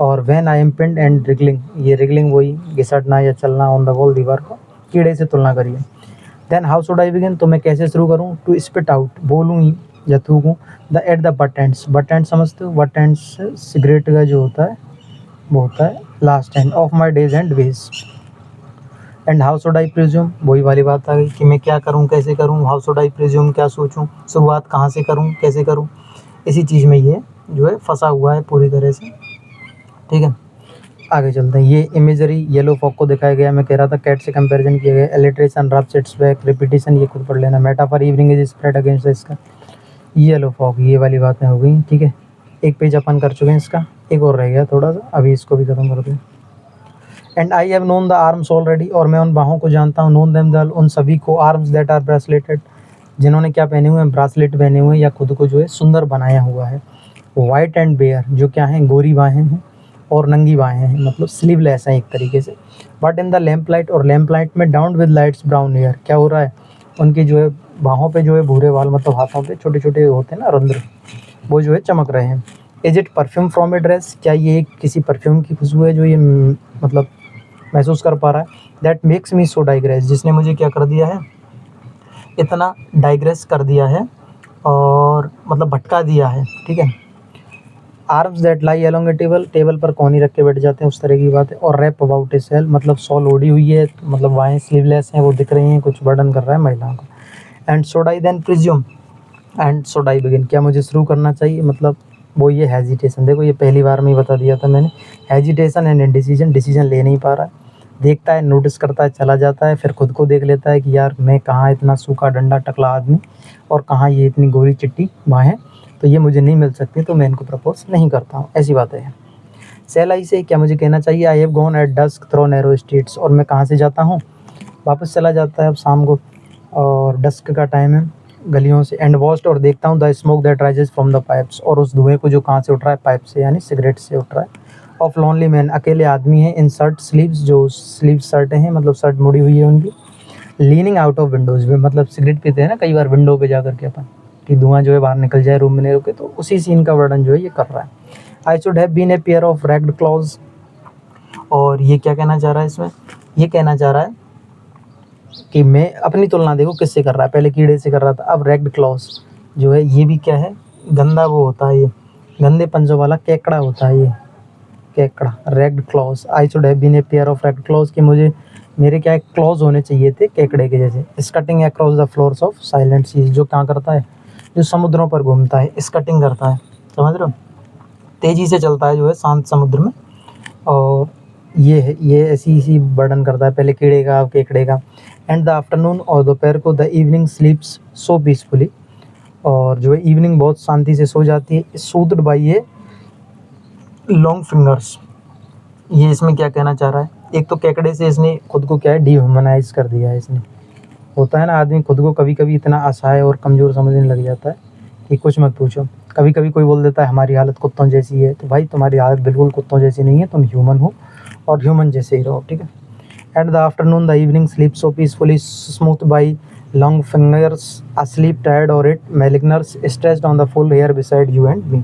और when I am pinned and wriggling, ये रिगलिंग वही घिसटना या चलना, ऑन द वॉल दीवार को, कीड़े से तुलना करिए। Then how should I begin, तो मैं कैसे शुरू करूँ, टू स्पिट आउट, बोलूँ या थूकूँ, the at the butt ends, butt end समझते हो, बट एंड्स सिगरेट का जो होता है वो होता है last end of my days and ways. And how should I presume, वही वाली बात आ गई कि मैं क्या करूँ, कैसे करूँ, हाउ शुड आई प्रिज्यूम, क्या सोचूँ, शुरुआत कहाँ से करूँ, कैसे करूँ, इसी चीज़ में ये जो है फंसा हुआ है पूरी तरह से, ठीक है। आगे चलते हैं। ये इमेजरी येलो फॉग को दिखाया गया, मैं कह रहा था कैट से कंपैरिजन किया गया। एलिट्रेशन, रब सेट्स बैक, रिपीटिशन ये खुद पढ़ लेना। Metaphor, evening is spread against इसका। येलो फॉग, ये वाली बातें हो गई, ठीक है। एक पेज अपन कर चुके हैं इसका, एक और रह गया थोड़ा सा, अभी इसको भी खत्म करते हैं। And I have known the arms already, और मैं उन बाहों को जानता हूँ। नोन देम द, उन सभी को। आर्म्स दैट आर ब्रेसलेटेड, जिन्होंने क्या पहने हुए हैं, ब्रासलेट पहने हुए हैं या खुद को जो है सुंदर बनाया हुआ है। वाइट एंड बेयर, जो क्या हैं, गोरी बाहें हैं और नंगी बाहें हैं, मतलब स्लीवलेस हैं एक तरीके से। But in the lamp light, और लैम्प लाइट में down with lights brown hair, क्या हो रहा है, उनके जो है बाहों पे जो है भूरे बाल, मतलब हाथों पे छोटे छोटे होते हैं ना रंध्र, वो जो है चमक रहे हैं। Is it perfume from a dress, क्या ये किसी परफ्यूम की खुशबू है जो ये मतलब महसूस कर पा रहा है। That makes me so digress, जिसने मुझे क्या कर दिया है, इतना डाइग्रेस कर दिया है और मतलब भटका दिया है, ठीक है। Arms that lie along A table, table पर कोहनी रख के बैठ जाते हैं, उस तरह की बात है। और रैप अबाउट ए सेल, मतलब शॉल ओढ़ी हुई है, मतलब बाहें स्लीवलेस हैं, वो दिख रही हैं, कुछ बर्डन कर रहा है महिलाओं को। And should I then presume, and should I begin, क्या मुझे शुरू करना चाहिए, मतलब वो ये हेजिटेशन, देखो ये पहली बार में ही बता दिया था मैंने। हेजिटेशन एंड इंडिसीजन, डिसीजन ले नहीं पा रहा है, देखता है, नोटिस करता है, चला जाता है, फिर खुद को देख लेता है कि यार मैं कहाँ इतना सूखा डंडा टकला आदमी और कहाँ ये इतनी गोरी चिट्टी बाहें, तो ये मुझे नहीं मिल सकती, तो मैं इनको प्रपोज नहीं करता हूँ, ऐसी बात है। सेल आई से, क्या मुझे कहना चाहिए, I have gone at dusk through narrow streets, और मैं कहाँ से जाता हूँ, वापस चला जाता है अब शाम को, और डस्क का टाइम है, गलियों से। एंड वॉच्ड, और देखता हूँ, the smoke that rises from the pipes, और उस धुएं को जो कहाँ से उठ रहा है, पाइप से, यानी सिगरेट से उठ रहा है। ऑफ लोनली मैन, अकेले आदमी है, इन शर्ट स्लीव्स, जो स्लीव शर्टें हैं, मतलब शर्ट मुड़ी हुई है उनकी। लीनिंग आउट ऑफ विंडोज में, मतलब सिगरेट पीते हैं ना कई बार विंडो पे जा करके अपन, कि धुआं जो है बाहर निकल जाए, रूम में नहीं रुके, तो उसी सीन का वर्णन जो है ये कर रहा है। I should have been a pair of ragged claws, और ये क्या कहना चाह रहा है इसमें, ये कहना चाह रहा है कि मैं अपनी तुलना, देखो किससे कर रहा है, पहले कीड़े से कर रहा था, अब रैग्ड क्लॉज जो है ये भी क्या है, गंदा वो होता है, ये गंदे पंजों वाला केकड़ा होता है ये, केकड़ा, ragged claws. I should have been a pair of ragged claws, कि मुझे मेरे क्या क्लॉज होने चाहिए थे केकड़े के जैसे। Scuttling across the floors of silent seas, जो क्या करता है, जो समुद्रों पर घूमता है, स्कटिंग करता है, समझ रहे हो, तेज़ी से चलता है जो है शांत समुद्र में। और ये है, ये ऐसी इसी वर्णन करता है, पहले कीड़े का, अब केकड़े का। एंड द आफ्टरनून, और दोपहर को, द इवनिंग स्लीप्स सो पीसफुली, और जो है इवनिंग बहुत शांति से सो जाती है। सूद्ड बाई ये लॉन्ग फिंगर्स, ये इसमें क्या कहना चाह रहा है, एक तो केकड़े से इसने खुद को क्या है, डिह्यूमनाइज कर दिया है इसने। होता है ना आदमी खुद को कभी कभी इतना असहाय और कमज़ोर समझने लग जाता है कि कुछ मत पूछो। कभी कभी कोई बोल देता है हमारी हालत कुत्तों जैसी है, तो भाई तुम्हारी हालत बिल्कुल कुत्तों जैसी नहीं है, तुम ह्यूमन हो और ह्यूमन जैसे ही रहो, ठीक है। At the afternoon, the evening sleep so peacefully smooth by long fingers, asleep tired or it maligners stretched on the full here beside you and me।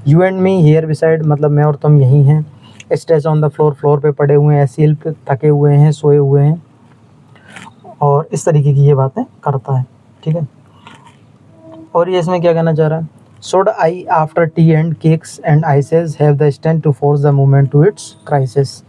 you and me here beside, मतलब मैं और तुम यहीं हैं। Stretch on the floor, floor पे पड़े हुए हैं, एसील पे थके हुए हैं, सोए हुए हैं, और इस तरीके की ये बातें करता है, ठीक है। और ये इसमें क्या कहना चाह रहा है, should I after tea and cakes and ices have the strength to force the movement to its crisis.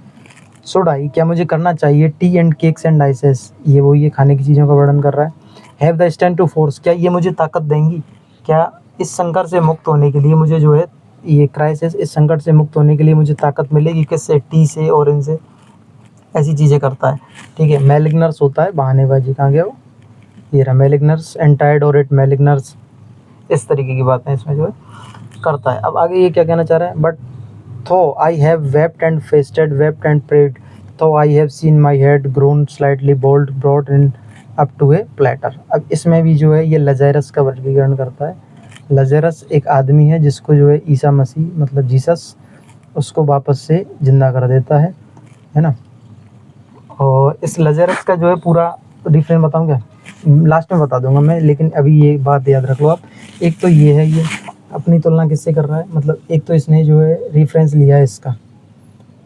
Should I, क्या मुझे करना चाहिए, tea and cakes and ices, ये वो ये खाने की चीज़ों का वर्णन कर रहा है। Have the strength to force, क्या ये मुझे ताकत देंगी, क्या इस संकट से मुक्त होने के लिए मुझे जो है, ये क्राइसिस, इस संकट से मुक्त होने के लिए मुझे ताकत मिलेगी किससे, टी से और इनसे, ऐसी चीज़ें करता है, ठीक है। मैलिग्नर्स होता है बहानेबाजी, कहाँ गया वो, ये रहा मैलिग्नर्स, एंटाइड और इट मैलिग्नर्स, इस तरीके की बातें इसमें जो है करता है। अब आगे ये क्या कहना चाह रहा है, but though I have wept and fasted, wept and prayed, though I have seen my head grown slightly bald brought in up to a platter. अब इसमें भी जो है ये लज़ेरस का वर्गीकरण करता है। लज़ेरस एक आदमी है जिसको जो है ईसा मसीह, मतलब जीसस, उसको वापस से जिंदा कर देता है ना। और इस लज़ेरस का जो है पूरा डिफरेंस बताऊँ क्या, लास्ट में बता दूंगा मैं, लेकिन अभी ये बात याद रख लो आप। एक तो ये है, ये अपनी तुलना किससे कर रहा है, मतलब एक तो इसने जो है रेफरेंस लिया है इसका,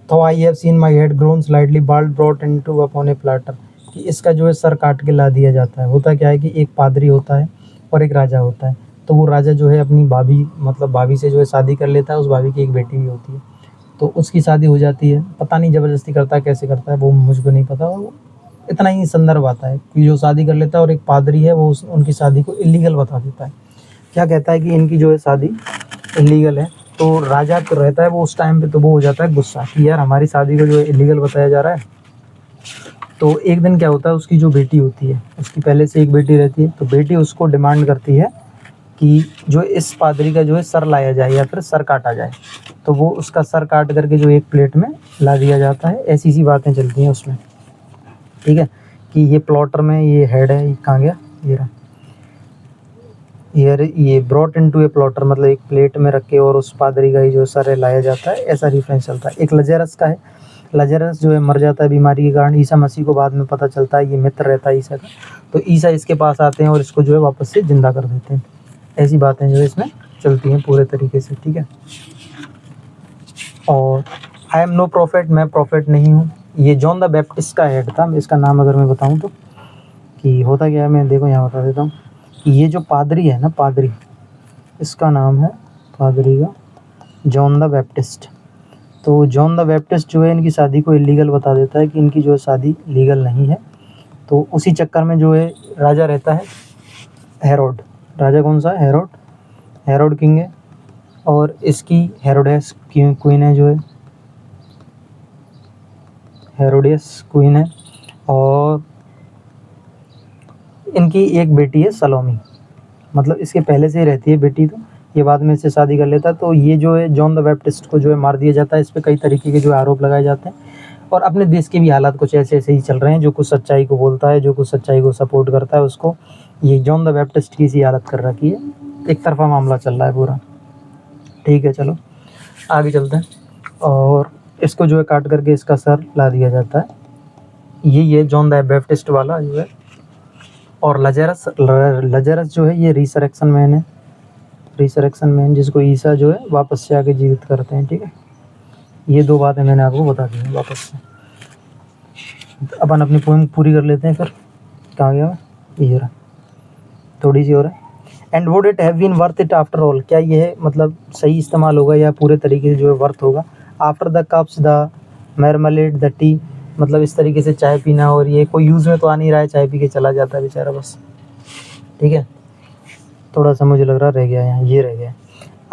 तो I have seen my head grown slightly bald brought into upon a platter, कि इसका जो है सर काट के ला दिया जाता है। होता क्या है कि एक पादरी होता है और एक राजा होता है, तो वो राजा जो है अपनी भाभी, मतलब भाभी से जो है शादी कर लेता है, उस भाभी की एक बेटी भी होती है, तो उसकी शादी हो जाती है, पता नहीं ज़बरदस्ती करता है कैसे करता है वो मुझको नहीं पता, और इतना ही संदर्भ आता है कि जो शादी कर लेता है और एक पादरी है वो उनकी शादी को इलीगल बता देता है। क्या कहता है कि इनकी जो है शादी इलीगल है, तो राजा तो रहता है वो उस टाइम पे, तो वो हो जाता है गुस्सा कि यार हमारी शादी को जो है इलीगल बताया जा रहा है। तो एक दिन क्या होता है, उसकी जो बेटी होती है, उसकी पहले से एक बेटी रहती है, तो बेटी उसको डिमांड करती है कि जो इस पादरी का जो है सर लाया जाए या फिर सर काटा जाए, तो वो उसका सर काट करके जो एक प्लेट में ला दिया जाता है। ऐसी सी बातें चलती हैं उसमें, ठीक है, कि ये प्लॉटर में ये हेड है, ये कहाँ गया, ये रहा, ये ब्रॉट इनटू ए प्लॉटर, मतलब एक प्लेट में रख के और उस पादरी का ही जो सर है लाया जाता है, ऐसा रेफरेंस चलता है। एक लज़ेरस का है, लज़ेरस जो है मर जाता है बीमारी के कारण, ईसा मसीह को बाद में पता चलता है, ये मित्र रहता है ईसा का, तो ईसा इसके पास आते हैं और इसको जो है वापस से ज़िंदा कर देते हैं। ऐसी बातें जो है इसमें चलती हैं पूरे तरीके से, ठीक है। और आई एम नो प्रॉफिट, मैं प्रॉफिट नहीं हूँ। ये जॉन द बैप्टिस्ट का हेड था, इसका नाम अगर मैं बताऊँ तो कि होता क्या है, मैं देखो यहाँ बता देता हूँ कि ये जो पादरी है ना, पादरी, इसका नाम है पादरी का जॉन द बैप्टिस्ट। तो जॉन द बैप्टिस्ट जो है इनकी शादी को इलीगल बता देता है कि इनकी जो है शादी लीगल नहीं है। तो उसी चक्कर में जो है राजा रहता है हेरोड। राजा कौन सा है? हेरोड। हेरोड किंग है और इसकी हेरोडेस क्वीन है, जो है हेरोडियस क्वीन है। और इनकी एक बेटी है सलोमी, मतलब इसके पहले से ही रहती है बेटी, तो ये बाद में इससे शादी कर लेता है। तो ये जो है जॉन द बैप्टिस्ट को जो है मार दिया जाता है। इस पे कई तरीके के जो आरोप लगाए जाते हैं और अपने देश के भी हालात कुछ ऐसे ऐसे ही चल रहे हैं। जो कुछ सच्चाई को बोलता है, जो कुछ सच्चाई को सपोर्ट करता है, उसको ये जॉन द बैप्टिस्ट की सी हालत कर रखी है। एक तरफा मामला चल रहा है पूरा, ठीक है। चलो आगे चलते हैं। और इसको जो है काट करके इसका सर ला दिया जाता है। ये जॉन द बैप्टिस्ट वाला जो है। और लजरस जो है ये रिसरेक्शन मैन है। रिसरेक्शन मैन जिसको ईसा जो है वापस से आके जीवित करते हैं, ठीक है। ये दो बातें मैंने आपको बता दी हैं वापस से। अपन अपनी पोएम पूरी कर लेते हैं फिर। कहाँ गया? ये रहा, थोड़ी सी और है। And would it have been worth it after all, क्या ये मतलब सही इस्तेमाल होगा या पूरे तरीके से जो है वर्थ होगा। After the cups the marmalade the T, मतलब इस तरीके से चाय पीना, और ये कोई यूज़ में तो आ नहीं रहा है, चाय पी के चला जाता है बेचारा बस, ठीक है। थोड़ा सा मुझे लग रहा रह गया यहाँ, ये रह गया।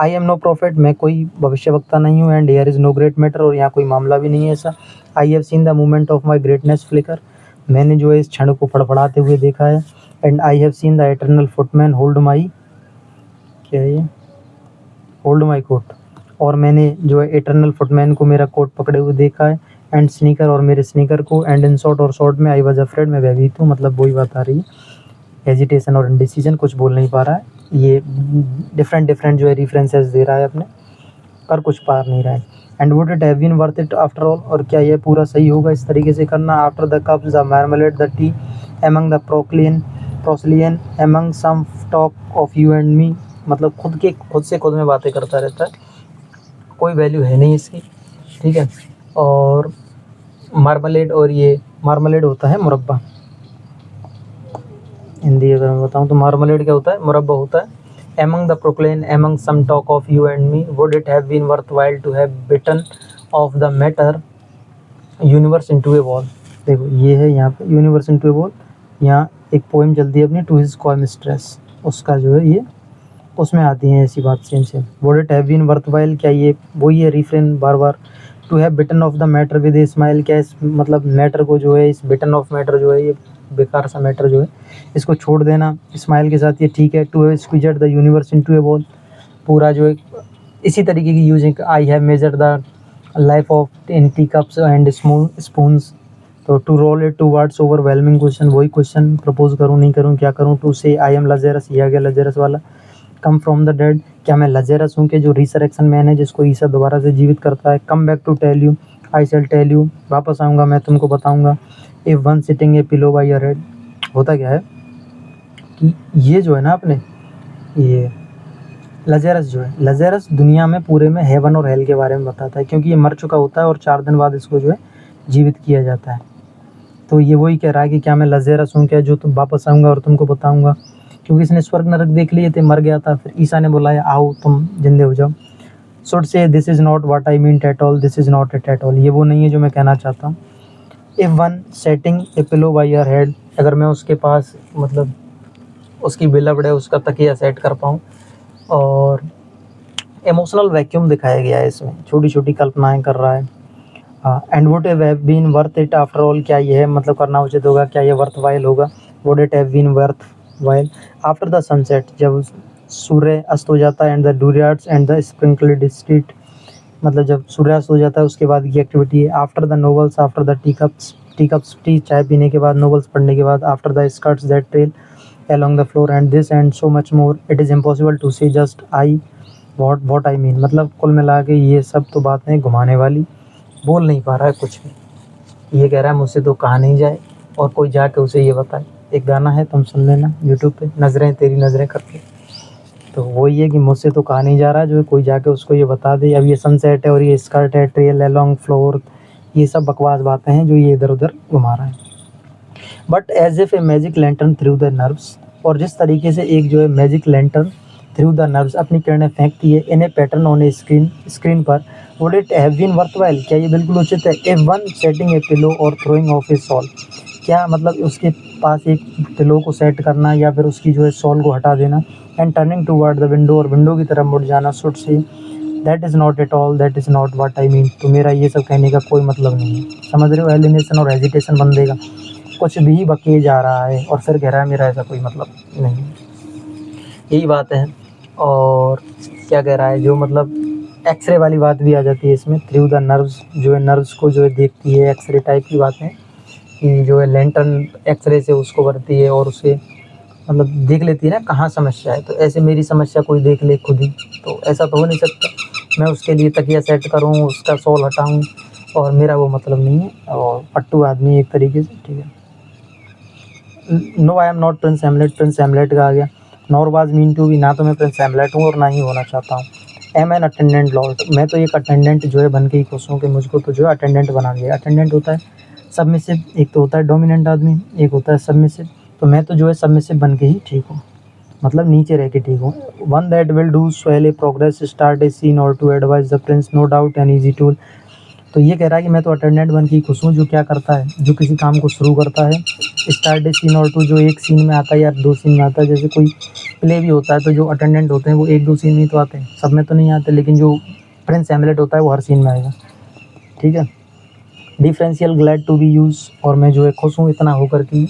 आई एम नो प्रॉफिट, मैं कोई भविष्यवक्ता नहीं हूँ। And here is no great matter, और यहाँ कोई मामला भी नहीं है ऐसा। I have seen the movement of my greatness flicker, मैंने जो है इस क्षण को फड़फड़ाते हुए देखा है। And I have seen the eternal footman hold my, क्या है ये, होल्ड माई कोट, और मैंने जो है एटर्नल फुटमैन को मेरा कोट पकड़े हुए देखा है। एंड स्नीकर, और मेरे स्नीकर को। एंड इन शॉर्ट, और शॉर्ट में आई वॉज अफ्रेड, मैं भयभीत हूँ, मतलब वही बात आ रही है। हेजिटेशन और इंडिसीजन, कुछ बोल नहीं पा रहा है। ये डिफरेंट जो है रेफरेंसेस दे रहा है अपने, कर कुछ पा नहीं रहा है। And would it have been worth it after all, और क्या ये पूरा सही होगा इस तरीके से करना। After the cups the marmalade the tea among the porcelain among some talk of you and me, मतलब खुद से खुद में बातें करता रहता है, कोई वैल्यू है नहीं इसकी, ठीक है। और मार्मलेड, और ये मार्मलेड होता है मुरब्बा, हिंदी अगर मैं बताऊँ तो मार्मलेड क्या होता है? मुरब्बा होता है। Among the porcelain among some talk of you and me, would it have been worth while to have bitten off the matter universe into a ball. देखो ये है यहाँ पे यूनिवर्स इनटू ए बॉल, यहाँ एक पोएम चलती है अपनी टू हिज कॉय मिस्ट्रेस, उसका जो है ये उसमें आती हैं ऐसी बात same. Would it have been worth while, क्या ये वही है रिफ्रेन बार बार। To have bitten off the matter with a smile, क्या इस मतलब मैटर को जो है, इस बिटन ऑफ मैटर जो है, ये बेकार सा मैटर जो है, इसको छोड़ देना स्माइल के साथ, ये ठीक है। To have squeezed the universe into a ball, पूरा जो है इसी तरीके की using. I have measured the life of in tea cups and spoons, तो to roll it towards overwhelming question, वही क्वेश्चन प्रपोज करूँ नहीं करूँ क्या करूँ। टू से आई एम लजेरस, ये आ गया लजेरस वाला। कम फ्रॉम द डेड, क्या मैं लजेरस हूँ कि जो रिसरेक्शन मैन है जिसको ईसा दोबारा से जीवित करता है। Come back to tell you, I shall tell you, वापस आऊँगा मैं तुमको बताऊँगा। If one sitting a pillow by your head, होता क्या है कि ये जो है ना अपने ये लजेरस जो है, लजेरस दुनिया में पूरे में हेवन और हेल के बारे में बताता है, क्योंकि ये मर चुका होता है और 4 दिन बाद इसको जो है जीवित किया जाता है। तो ये वही कह रहा है कि क्या मैं लजेरस हूँ क्या, जो तुम वापस आऊँगा और तुमको बताऊँगा, क्योंकि इसने स्वर्ग नरक देख लिए थे, मर गया था, फिर ईसा ने बुलाया आओ तुम जिंदे हो जाओ। Should say this is not what I mean at all, this is not it at all, ये वो नहीं है जो मैं कहना चाहता हूँ। If one setting a pillow by your head, अगर मैं उसके पास मतलब उसकी बिलव्ड है उसका तकिया सेट कर पाऊँ। और इमोशनल वैक्यूम दिखाया गया है इसमें, छोटी छोटी कल्पनाएं कर रहा है। And would it have been worth it after all, क्या ये है मतलब करना उचित होगा, क्या ये वर्थ वाइल होगा। Would it have been worth while after the sunset, जब सूर्य अस्त हो जाता है। And the dooryards and the sprinkled street, मतलब जब सूर्यास्त हो जाता है उसके बाद की एक्टिविटी है। After the novels after the T cups T चाय पीने के बाद, नोवेल्स पढ़ने के बाद। After the skirts that trail along the floor and this and so much more, it is impossible to say just I what I mean, मतलब कुल मिला के ये सब तो बातें घुमाने वाली, बोल नहीं पा रहा है कुछ भी। ये कह रहा है मुझसे तो कहा नहीं जाए और कोई जाके उसे ये बताए। एक गाना है, तुम सुन लेना यूट्यूब पे, नज़रें तेरी नज़रें करके। तो वही है कि मुझसे तो कहा नहीं जा रहा, जो है कोई जाके उसको ये बता दे अब ये सनसेट है और ये स्कर्ट है, ट्रेल है, लॉन्ग फ्लोर, ये सब बकवास बातें हैं जो ये इधर उधर घुमा रहा है। But as if a magic lantern through the nerves, और जिस तरीके से एक जो है magic lantern through the nerves अपनी किरणें फेंकती है in a pattern on a screen पर, would it have been worthwhile, क्या ये बिल्कुल उचित है, if one setting a pillow और थ्रोइंग ऑफ ए सॉल, क्या मतलब उसके पास एक पिलो को सेट करना या फिर उसकी जो है सॉल को हटा देना, and turning toward the window, और विंडो की तरफ मुड़ जाना, should say that is not at all, that is not what I mean, तो मेरा ये सब कहने का कोई मतलब नहीं है। समझ रहे हो, एलिनेशन और हेजिटेशन बंदे का, कुछ भी बके जा रहा है और फिर कह रहा है मेरा ऐसा कोई मतलब नहीं, यही बात है। और क्या कह रहा है, जो मतलब एक्सरे वाली बात भी आ जाती है इसमें, थ्रू द नर्व्स, जो है नर्व्स को जो है देखती है, एक्सरे टाइप की बातें कि जो है लैंटर्न एक्सरे से उसको भरती है और उसे मतलब देख लेती है ना कहाँ समस्या है, तो ऐसे मेरी समस्या कोई देख ले खुद ही, तो ऐसा तो हो नहीं सकता, मैं उसके लिए तकिया सेट करूँ, उसका सॉल हटाऊँ, और मेरा वो मतलब नहीं है, और पट्टू आदमी एक तरीके से, ठीक है। No I am not Prince Hamlet, Prince Hamlet का आ गया, nor was meant to be, ना तो मैं प्रिंस हेमलेट हूँ और ना ही होना चाहता हूँ। एम एन अटेंडेंट लॉर्ड, मैं तो एक अटेंडेंट जो है बन के ही खुश हूँ कि मुझको तो जो है अटेंडेंट बना दिया। अटेंडेंट होता है सबमिसिव, एक तो होता है डोमिनेंट आदमी, एक होता है सबमिसिव, तो मैं तो जो है सबमिसिव बन के ही ठीक हूँ, मतलब नीचे रह के ठीक हूँ। One that will do swell a progress start a scene और to advise the prince, no doubt an easy tool, तो ये कह रहा है कि मैं तो अटेंडेंट बन के ही खुश हूँ, जो क्या करता है, जो किसी काम को शुरू करता है, स्टार्ट ए सीन और टू, जो एक सीन में आता है या दो सीन में आता है, जैसे कोई प्ले भी होता है तो जो अटेंडेंट होते हैं वो एक दो सीन में तो आते हैं, सब में तो नहीं आते, लेकिन जो प्रिंस हेमलेट होता है वो हर सीन में आएगा, ठीक है। Deferential glad to be use, और मैं जो है खुश हूँ इतना होकर कि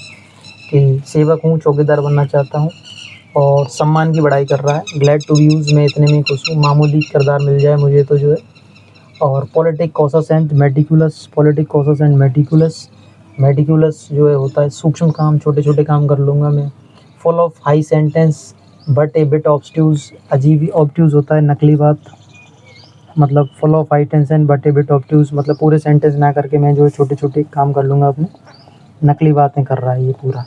सेवक हूँ, चौकीदार बनना चाहता हूँ, और सम्मान की बढ़ाई कर रहा है, ग्लैड टू बी यूज, मैं इतने में खुश हूँ, मामूली किरदार मिल जाए मुझे तो जो है। और politic कॉसस and meticulous, politic कॉसस and meticulous, meticulous जो है होता है सूक्ष्म काम, छोटे छोटे काम कर लूँगा मैं। Full of high sentence but a bit obtuse, अजीब ही ऑब्ट्यूज होता है नकली बात, मतलब full of high tension but a bit obtuse, मतलब पूरे सेंटेंस ना करके मैं जो है छोटे छोटे काम कर लूँगा अपने, नकली बातें कर रहा है ये पूरा।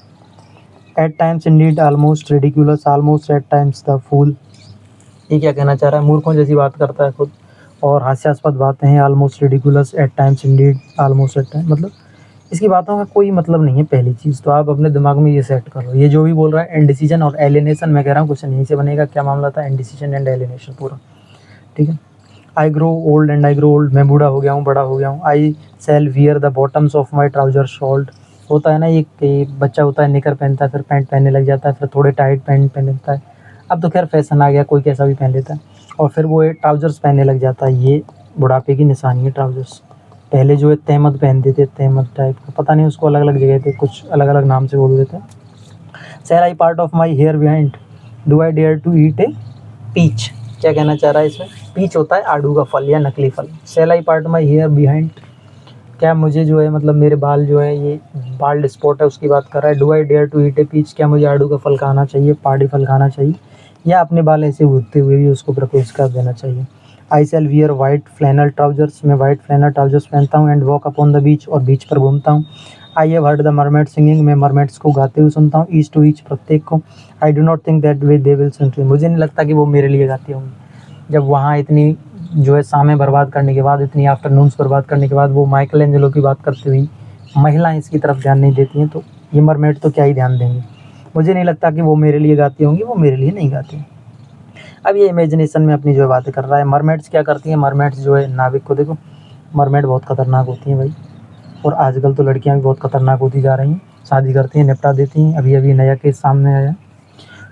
At times indeed almost ridiculous, almost at times the fool, ये क्या कहना चाह रहा है, मूर्खों जैसी बात करता है खुद, और हास्यास्पद बातें हैं, almost ridiculous, at times indeed, almost at time, मतलब इसकी बातों का कोई मतलब नहीं है। पहली चीज़ तो आप अपने दिमाग में ये सेट कर लो, ये जो भी बोल रहा है इंडिसीजन और एलिनेशन, मैं कह रहा हूँ क्वेश्चन यहीं से बनेगा, क्या मामला था, इंडिसीजन एंड एलिनेशन पूरा, ठीक है। I grow old and I grow old, मैं बूढ़ा हो गया हूँ, बड़ा हो गया हूँ। I shall wear the bottoms of my trouser rolled, होता है ना एक बच्चा होता है निकर पहनता है, फिर पैंट पहनने लग जाता है, फिर थोड़े टाइट पैंट पहनता है, अब तो खैर फैशन आ गया, कोई कैसा भी पहन लेता है, और फिर वो ट्राउजर्स पहनने लग जाता है, ये बुढ़ापे की निशानी है ट्राउजर्स। पहले जो है तहमद पहनते थे, तहमद टाइप का, पता नहीं उसको अलग अलग जगह थे, कुछ अलग अलग नाम से बोल देते हैं। Shall I part of my hair behind, do I dare to eat a peach, क्या कहना चाह रहा है इसमें, पीच होता है आड़ू का फल या नकली फल। Shall I part my hair behind, क्या मुझे जो है मतलब मेरे बाल जो है ये बाल्ड स्पॉट है उसकी बात कर रहा है। Do I dare to eat a peach, क्या मुझे आड़ू का फल खाना चाहिए, पहाड़ी फल खाना चाहिए, या अपने बाल ऐसे उगते हुए भी उसको प्रपोज कर देना चाहिए। I shall wear white flannel trousers, मैं वाइट फ्लैनल ट्राउजर्स पहनता हूँ, and walk upon the beach, और बीच पर घूमता हूँ। I have heard the mermaid singing, मैं मरमेड्स को गाते हुए सुनता हूँ, ईच टू ईच, प्रत्येक को। I do not think that way they will sing, मुझे नहीं लगता कि वो मेरे लिए गाती होंगी। जब वहाँ इतनी जो है शामें बर्बाद करने के बाद, इतनी आफ्टरनून्स बर्बाद करने के बाद वो माइकल एंजेलो की बात करते हुई महिलाएं इसकी तरफ ध्यान नहीं देती हैं, तो ये मरमेड तो क्या ही ध्यान देंगे। मुझे नहीं लगता कि वो मेरे लिए गाती होंगी, वो मेरे लिए नहीं गाती। अब ये इमेजिनेशन में अपनी जो है बातें कर रहा है। मरमेड्स क्या करती हैं, मरमेड्स जो है नाविक को देखो, मरमेड बहुत खतरनाक होती हैं भाई, और आजकल तो लड़कियां भी बहुत खतरनाक होती जा रही हैं, शादी करती हैं निपटा देती हैं, अभी अभी नया केस सामने आया।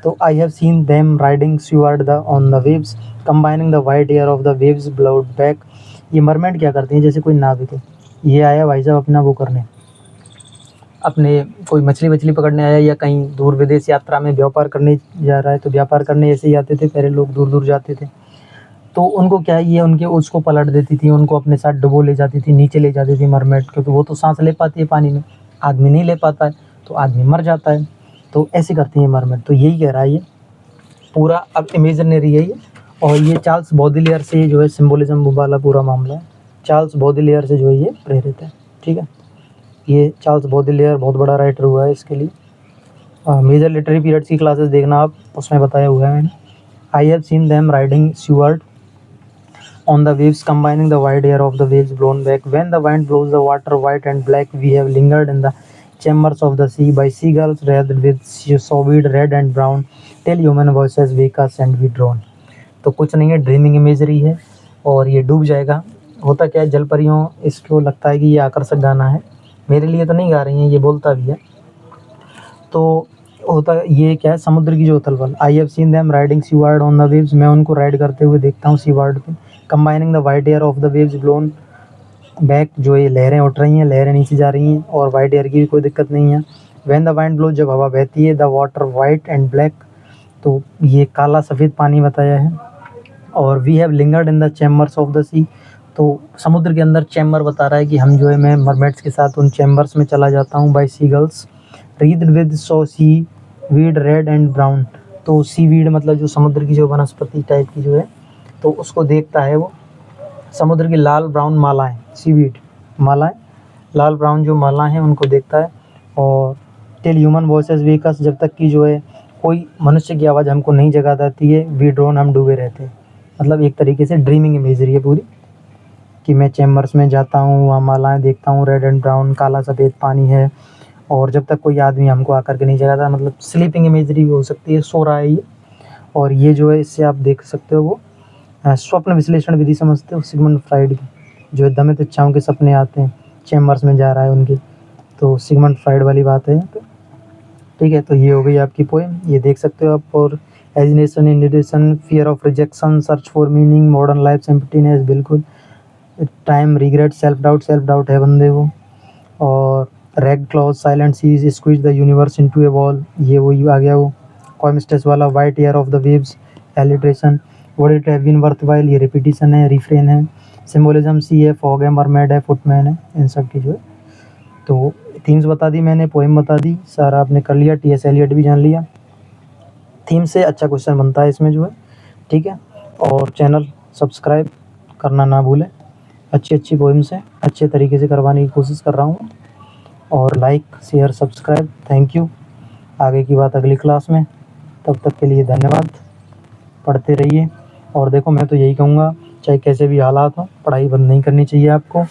तो I have seen them riding seaward the on the waves, combining the white hair of the waves blown back. ये मरमेड क्या करती हैं, जैसे कोई नाविक है, ये आया भाई साहब अपना वो करने, अपने कोई मछली वछली पकड़ने आया, या कहीं दूर विदेश यात्रा में व्यापार करने जा रहा है, तो व्यापार करने ऐसे ही आते थे पहले लोग, दूर दूर जाते थे, तो उनको क्या है, ये उनके उसको पलट देती थी, उनको अपने साथ डुबो ले जाती थी, नीचे ले जाती थी मरमेड, क्योंकि वो तो सांस ले पाती है पानी में, आदमी नहीं ले पाता है, तो आदमी मर जाता है, तो ऐसे करती है मरमेड। तो यही कह रहा है ये पूरा, अब इमेजिनरी है ये, और ये चार्ल्स बॉडीलेयर से जो है सिम्बोलिज्म वाला पूरा मामला है, चार्ल्स बॉडीलेयर से जो है ये प्रेरित है, ठीक है। ये चार्ल्स बॉडीलेयर बहुत बड़ा राइटर हुआ है इसके लिए। मेजर लिटरेरी पीरियड्स की क्लासेस देखना आप, उसमें बताया हुआ है मैंने। I have seen them riding seaward on the waves, combining the white air of the waves blown back. When the wind blows the water white and black, we have lingered in the chambers of the sea by seagulls wreathed with seaweed red and brown, till human voices wake us and we drown. तो कुछ नहीं है, dreaming imagery है और ये डूब जाएगा। होता क्या है, जल परियों इसको लगता है कि ये आकर्षक गाना है, मेरे लिए तो नहीं गा रही हैं, ये बोलता भी है। तो होता है ये क्या है, समुद्र की जो उथल-पुथल। आई have seen them riding seaward on the waves, मैं उनको राइड करते हुए देखता हूँ सीवर्ड पे। Combining the white hair of the waves blown back, जो ये लहरें उठ रही हैं, लहरें नीचे जा रही हैं और वाइट एयर की भी कोई दिक्कत नहीं है। व्हेन द वाइंड ब्लोज, जब हवा बहती है, the water white and black, तो ये काला सफ़ेद पानी बताया है। और we have lingered in the chambers of the sea, तो समुद्र के अंदर चैम्बर बता रहा है कि हम जो है, मैं मरमेड्स के साथ उन चैम्बर्स में चला जाता हूँ। By seagulls reed with so seaweed red and brown, तो सी वीड मतलब जो समुद्र की जो वनस्पति टाइप की जो है, तो उसको देखता है वो। समुद्र की लाल ब्राउन मालाएं, सीवीड मालाएं, लाल ब्राउन जो मालाएं हैं उनको देखता है। और टिल ह्यूमन वॉइसेस वेक अस, जब तक कि जो है कोई मनुष्य की आवाज़ हमको नहीं जगा देती है, वी ड्रोन, हम डूबे रहते हैं। मतलब एक तरीके से ड्रीमिंग इमेजरी है पूरी, कि मैं चैम्बर्स में जाता हूँ, वहाँ मालाएं देखता हूँ, रेड एंड ब्राउन, काला सफ़ेद पानी है, और जब तक कोई आदमी हमको आकर के नहीं जगाता, मतलब स्लीपिंग इमेजरी भी हो सकती है, सो रहा है ये। और ये जो है, इससे आप देख सकते हो वो स्वप्न विश्लेषण विधि समझते हो, सिगमंड फ्राइड की, जो है दमित इच्छाओं के सपने आते हैं, चैम्बर्स में जा रहा है उनके, तो सिगमंड फ्राइड वाली बात है। तो ठीक है, तो ये हो गई आपकी पोएम, ये देख सकते हो आप। और alienation, indecision, fear of rejection, search for meaning, modern life, emptiness, बिल्कुल, टाइम, रिग्रेट, सेल्फ डाउट है बंदे वो। और red claws, silent seas, squeeze the universe into a ball, ये वही आ गया वो। कॉमिस्टेस वाला white hair of the waves, alliteration. Would it have been worthwhile, ये रिपीटिशन है, रिफ्रेन है। सिम्बोलिज्म, सी है, फॉग है, मरमेड है, फुटमैन है, इन सब की जो है। तो थीम्स बता दी मैंने, पोएम बता दी, सारा आपने कर लिया, टी एस एलियट भी जान लिया। थीम से अच्छा क्वेश्चन बनता है इसमें जो है, ठीक है। और चैनल सब्सक्राइब करना ना भूलें, अच्छी अच्छी पोएम्स हैं, अच्छे तरीके से करवाने की कोशिश कर रहा हूँ। और like, share, subscribe, thank you. आगे की बात अगली क्लास में, तब तक के लिए धन्यवाद। पढ़ते रहिए। और देखो, मैं तो यही कहूँगा, चाहे कैसे भी हालात हों, पढ़ाई बंद नहीं करनी चाहिए आपको।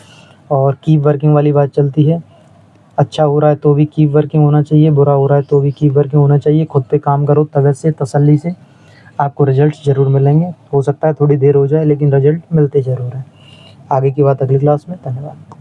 और कीप वर्किंग वाली बात चलती है, अच्छा हो रहा है तो भी कीप वर्किंग होना चाहिए, बुरा हो रहा है तो भी कीप वर्किंग होना चाहिए। खुद पे काम करो, तवज्जो से, तसल्ली से, आपको रिजल्ट ज़रूर मिलेंगे। हो सकता है थोड़ी देर हो जाए, लेकिन रिजल्ट मिलते ज़रूर हैं। आगे की बात अगली क्लास में, धन्यवाद।